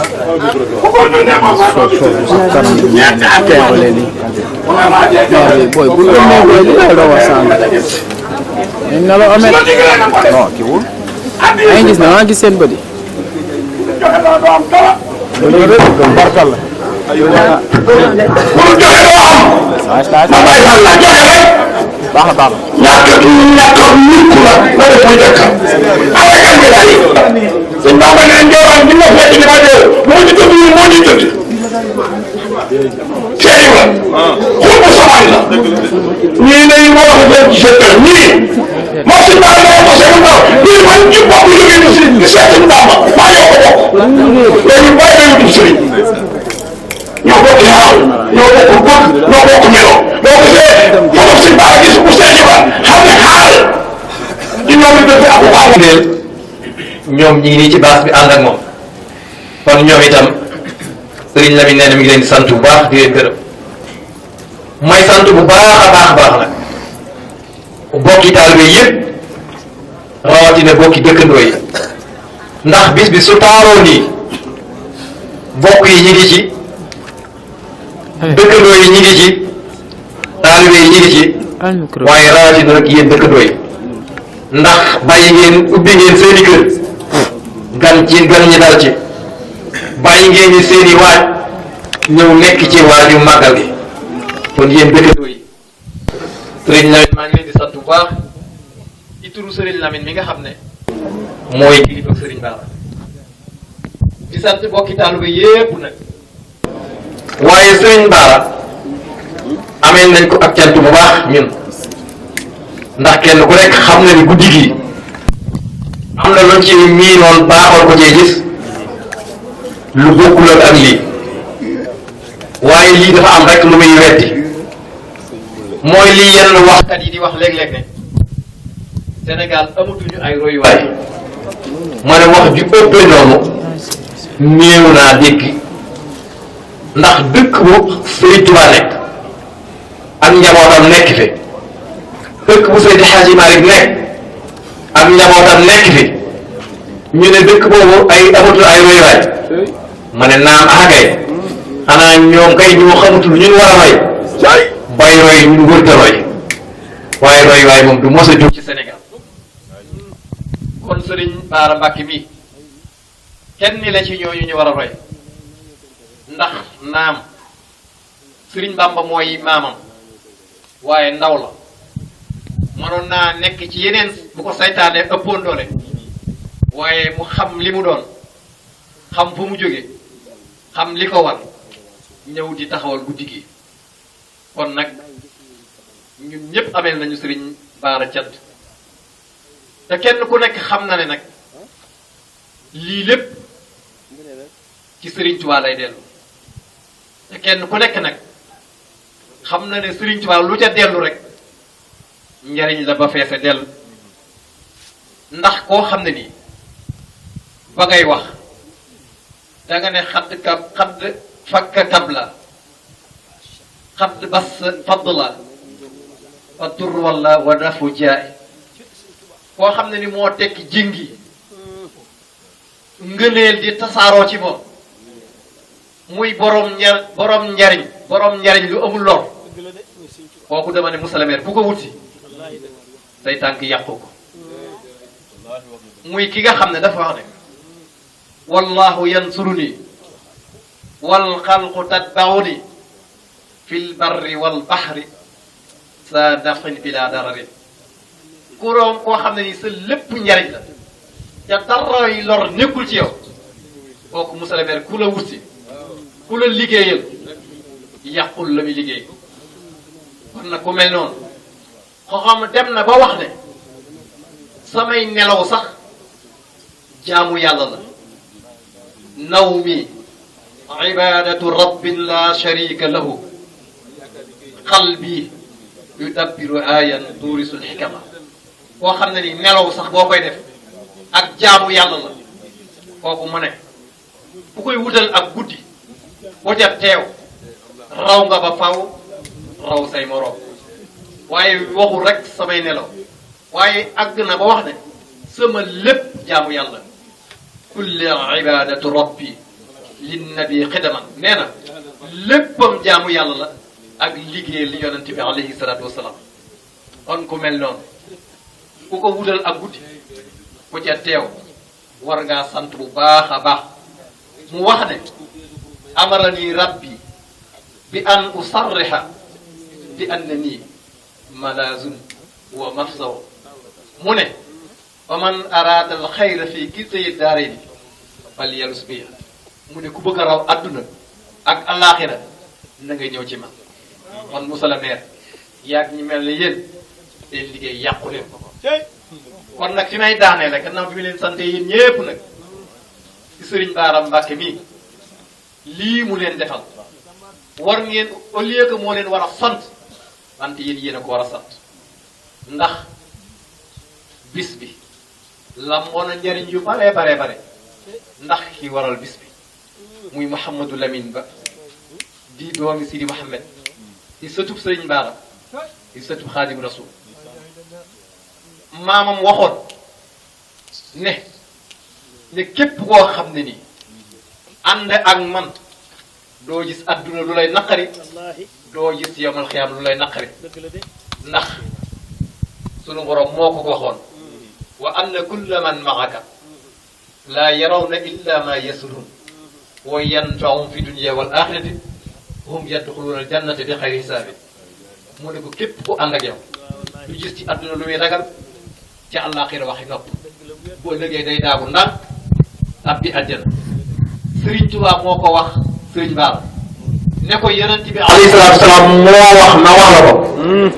bu ko ñu neema fa do ci ñeent ak boy bu la nee boy li la do wax sànq ñu na la amee non ki wul ay gis na gis seen bëdi barkal la baax baax ñàkk nit ku la nga def muy dëkk ala kan bi daal sëñ Bamba ne njëwaan bi ma fekk ni ma dee moo ñu tëdd moo ñu tëdd seeni la xul bu samaan la ñii ne ma wax leen ci seen kër ñii moo sëñ Bamba moo ko seen ndaw ñii man ci bopp jógee ci sëñ di seet sëñ Bamba maa ñoo ko bokk léegi bàyyi leen tudd sëriñ ñoo bokk xaal ñoo bokk bëgg ñoo bokk melo boo gisee foto sëñ Bara gis bu seet ba xam ne xaal ci ñoom it dafay ak xaal ñoom ñi ngi nii ci baas bi ànd ak moom kon ñoom itam Serigne Lamine nee na mi ngi leen di sant bu baax di leen gërëm may sant bu baax a baax nag bokki taalibe yëpp rawatina bokki dëkkandoo yi ndax bis bi su taaroo nii bokk yi ñi ngi ci dëkkandoo yi ñi ngi ci taalibe yi ñi ngi ci waaye rawatina nag yéen dëkkandoo yi ndax bàyyi ngeen ubbi ngeen seeni kër gan ñi dal ci bàyyi ngeen ni seeni waaj ñëw nekk ci waaju màggal gi kon yéen dëkkandoo yi Serigne Lamine maa ngi leen di sant bu baax ci turu Serigne Lamine mi nga xam ne mooy kilifa Serigne Bara di sant bokki taalibe yépp nag waaye Serigne Bara amee nañ ko ak cant bu baax ñun ndax kenn ku nekk xam na ni guddi gi am na luñ ci miinoon baaxoon ko cee gis lu bokkul ak lii waaye lii dafa am rek lu muy wetti mooy lii yenn waxkat yi di wax léeg-léeg ne Sénégal amatuñu ay royuwaay ma ne wax ju ëppee noonu néew naa dégg ndax dëkk bu Sëriñ Tuubaa nekk ak njabootam nekk fi dëkk bu Seydi Hadji Malick nekk ak njabootam nekk fi ñu ne dëkk boobu ay amatul ay royuwaay ma ne naam akay xanaa ñoom kay ñoo xamatul ñun war a roy bay roy ñun wërta roy waaye royuwaay moom du mos a jóg ci Sénégal kon Serigne Bara Mbacké mi kenn ni la ci ñooñu ñu war a roy ndax naam Serigne Bamba mooy maamam waaye ndaw la mënoon naa nekk ci yeneen bu ko saytaane ëppoon doole waaye mu xam li mu doon xam fu mu jóge xam li ko war ñëw di taxawal guddi gi kon nag ñun ñëpp ameel nañu Serigne Bara cant te kenn ku nekk xam na ne nag lii lépp ci Serigne Touba lay dellu te kenn ku nekk nag xam na ne Serigne Touba lu ca dellu rek njariñ la ba feese dell ndax koo xam ne nii ba ngay wax da nga ne xadd fakka kabla xadd bas fadla wa dur walla wa dafu jaay koo xam ne ni moo tekki jingi ngëneel di tasaaroo ci moom muy borom njariñ lu amul lor kooku dama ne Moussa le maire ku ko wuti say tànk yàqu ko muy ki nga xam ne dafa wax ne wallahu yansuruni wal xalqu tatbauni fil barri wal bahri sa nafin bila dararin kuróom koo xam ne ni sa lépp njariñ la ca dara yi lor nekkul ci yow kooku Moussa le maire ku la wuti ku la liggéeyal yàqul la muy liggéey kon nag ku mel noonu ko xam dem na ba wax ne samay nelaw sax jaamu yàlla la nawmi ibadatu rabbin la sharika lahu qalbi yudabbiru ayan tuurisul xikama koo xam ne ni nelaw sax boo koy def ak jaamu yàlla la kooku mu ne ku koy wutal ak guddi wajat teew raw nga ba faw raw say moroom waaye waxul rek samay nelaw waaye àgg na ba wax ne sama lépp jaamu yàlla kulli ibadatu rabbi linnabi xidaman nee na léppam jaamu yàlla la ak liggéey li yonente bi alayhi salaatu wasalaam kon ku mel noonu ku ko wutal ak guddi ku ca teew war ngaa sant bu baax a baax mu wax ne amarani rabbi bi an usarriha bi annani malazun wa mafzaw mu ne wa man arada al xayra fi kiltayi daarayni fal yalus biha mu ne ku bëgg a raw adduna ak alaxira na nga ñëw ci man man Moussa le maire yaag ñi mel ne yéen seen liggéey yàqu leen kon nag fi may daanee la gannaaw bi mu leen sant yéen ñépp nag ci Sëriñ Baara Mbàkke mii lii mu leen defal war ngeen au lieu que moo leen war a sant wante yéen a ko war a sant ndax bis bi lamboon na njariñ yu bare ndax ki waral bis bi muy Mouhamadou Lamine Ba di doomi Sidi Mouhamed di sëtub Sëriñ Baara di sëtub Xaadim Rasul maamam waxoon ne képp koo xam ne nii ànd ak man doo gis adduna lu lay naqari doo gis yomal xiyaam lu lay naqari ndax sunu borom moo ko waxoon wa anna kulla man maaka laa yarawna illa ma yasurun wa yanfaahum fi dunya wal axirati hum yadxuluuna al jannata bi xayri hisaabi mu ne ko képp ku ànd ak yow du gis ci adduna lu muy ragal ci àllaaxira waxi nopp boo liggéey day daagu ndànk tabbi àjjana Sëriñ Tuubaa moo ko wax Sëriñ Baara ne ko yonent bi alayhi salaatu wasalaam moo wax na wax la ko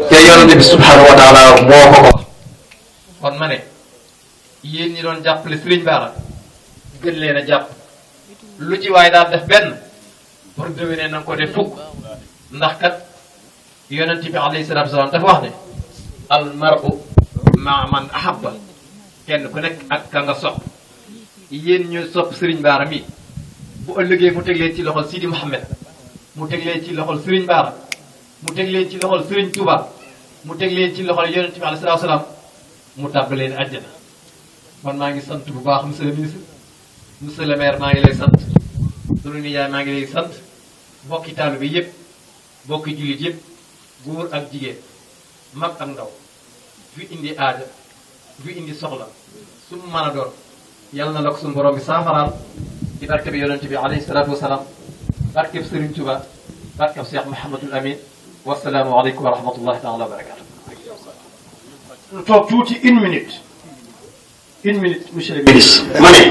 te yonent bi subhaanahu wa taala moo ko ko kon ma ne yéen ñi doon jàppale Sëriñ Baara gën leen a jàpp lu ci waaye daal def benn pour déwénee na nga ko def fukk ndax kat yonent bi alayhi salaatu wasalaam dafa wax ne al mar'u maa man ahabba kenn ku nekk ak ka nga sopp yéen ñu sopp Sëriñ Baara mi bu ëllëgee mu teg leen ci loxol Sidi Mouhamed mu teg leen ci loxol Sëriñ Baara mu teg leen ci loxol Sëriñ Touba mu teg leen ci loxol yonent bi alayhi salaatu salaam mu tàbb leen àjjana man maa ngi sant bu baax monsieur le ministre monsieur le maire maa ngi lay sant sunu nijaay maa ngi lay sant bokki taalibe bi yëpp bokki jullit yëpp góor ak jigéen mag ak ndaw fi indi aada fi indi soxla su mu mën a doon yàlla na la ko suñu borom bi saafaraal ci barke bi yonent bi alayhi salaatu wasalaam barkeb Sëriñ Tuba barkeb Cheikh Mouhamadul Amin wasalaamu aleykum wa rahmatullahi taala wa barakatu lu toog tuuti une minute monsieur le ministre ma ne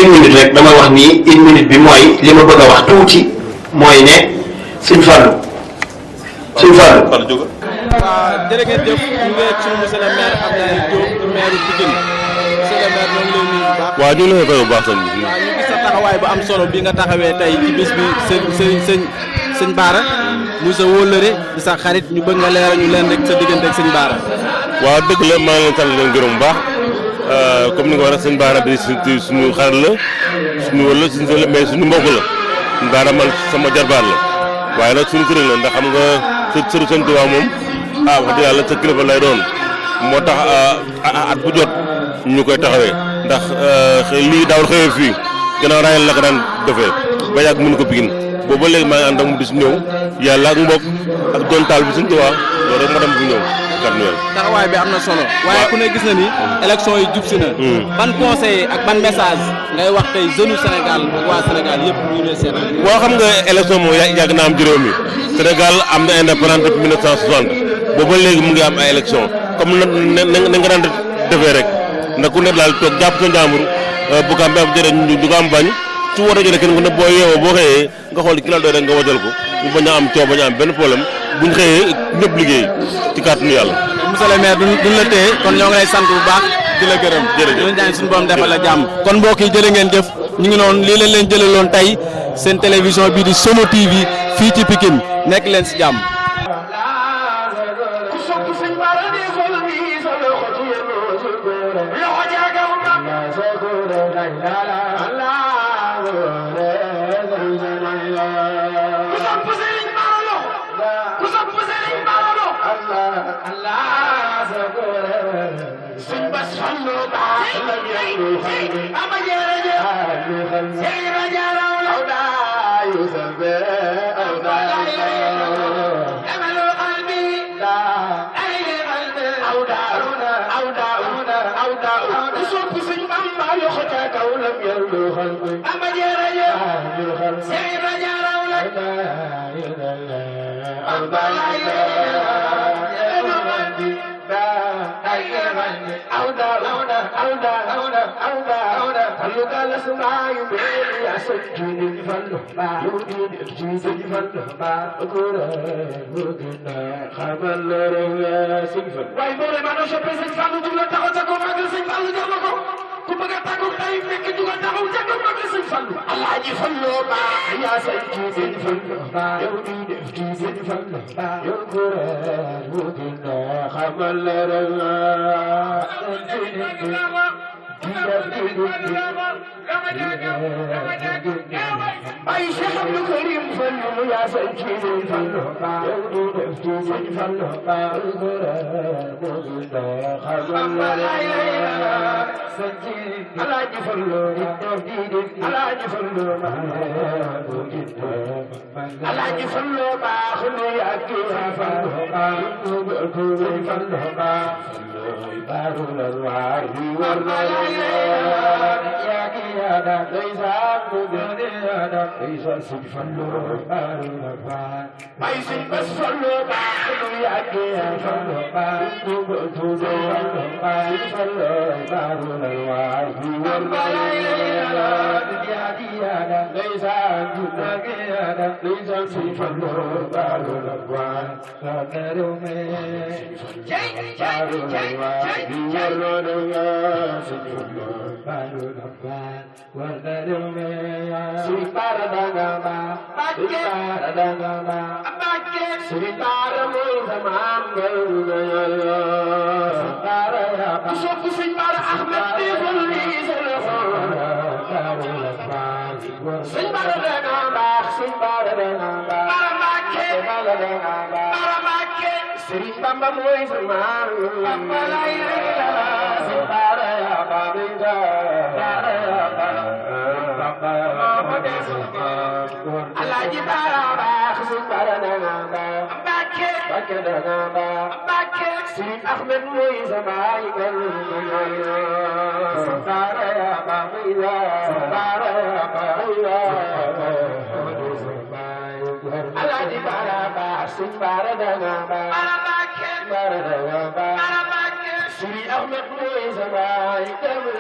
une minute rek dama wax nii une minute bi mooy li ma bëgg a wax tuuti mooy ne Sëñ Fallu waaw jërë ngeen jëf ñu ngi ak suñu monsieur le maire Abdoulaye Diop du maire Pikine monsieur le maire ñoo ngi lay nuyu bu baax. waaw ñu ngi lay bu baax sëñ bi. waaw ñu gis sa taxawaay bu am solo bi nga taxawee tey ci bis bi sëñ Baara muy sa wóllëre di sa xarit ñu bëgg nga leeral ñu leen rek sa diggante ak sëñ Baara. waaw dëgg la maa ngi leen sant leen gërëm bu baax comme ni nga waxee sëñ Baara bi suñu xarit la suñu wóllëre suñu sëñ la mais suñu mbokk la sëñ Baara man sama jarbaat la waaye nag suñu sëriñ la ndax xam nga sëriñ Sëñ Tuubaa moom ah wax dëgg yàlla sa kilifa lay doon moo tax at bu jot ñu koy taxawee ndax lii daawul xëyee fii gannaaw raayal la ko daan defee ba yàgg mënu ko Pikine boobu ba léegi maa ngi ànd ak mu di si ñëw yàlla ak mbokk ak doon taal bi suñu tubaab loolu rek moo dem fi ñëw Karnuel. taxawaay bi am na solo waaye ku ne gis na ni élection yi jub si na ban conseil ak ban message ngay wax tey jeune Sénégal ak waa Sénégal yëpp ñu ne seen boo xam nga élection moom yàgg na am juróom mi Sénégal am na indépendance depuis 1960 boobu ba léegi mu ngi am ay élection comme na nga daan defee rek ndax ku ne daal toog jàpp sa njàmbur bu ko am ba jërëjëf ñu ko am bañ su war a jëlee kenn ku ne boo yeewoo boo xëyee nga xool ki la doy rek nga wajal ko ñu bañ a am coow bañ a am benn problème buñ xëyee ñëpp liggéey ci kàttanu yàlla. monsieur le maire duñ la téye kon ñoo ngi lay sant bu baax di la gërëm. jërëjëf di la ñaan suñu borom defal la jàmm. kon mbokk yi jërë ngeen jëf ñu ngi noonu lii leen jëlaloon tey seen télévision bii di Somo TV fii ci Pikine nekk leen si jàmm. waaye boo demee ba soppee sëñ Fallou dugg la taxaw ca kaw magal sëñ Fallou jox la ko ku bëgg a tàggu tey fekk dugg a taxaw ca kaw magal sëñ Fallou Alaaji Fallou ba yaa say kii sëñ Fallou ba yow di def kii sëñ Fallou ba yow góor bu dina xamal la ay Cheikh Abdou Karim Fallou yaa say kii sëñ Fallou ba yow di def kii sëñ Fallou ba yow góor bu dina xamal la Alaaji Fallou Alaaji Fallou Alaaji Fallou baax na yàgg yaa Fallou baax Fallou baax baaru la waay bi war na yàgg yaa da day saam bu gëne yaa da day sa si Fallou baaru la waay ay si bas Fallou baax na yàgg yaa Fallou baax Fallou baax Fallou baaru la waay bi war na yàgg yaa da day saam bu gëne yaa da day sa si Fallou baaru la waay sa nero me baaru la waay bi war na si Fallou baaru la waay war na me si para daga ba si para daga ba si para mo zaman garu na yalla para ya ba so si para Ahmed di fulli sala baaru la waay si para daga ba si para daga ba para makke para daga ba para makke Serigne Bamba moy zaman Bamba la ilaha si para ya ba binda para ya ba Bamba Alaaji Bara baax si para daga ba Mbakke Mbakke daga ba Mbakke Serigne Ahmed moy zaman garu na yalla para ya ba binda para ya ba Alaaji Bara baax si para daga ba Serigne Ahmed moy zaman garu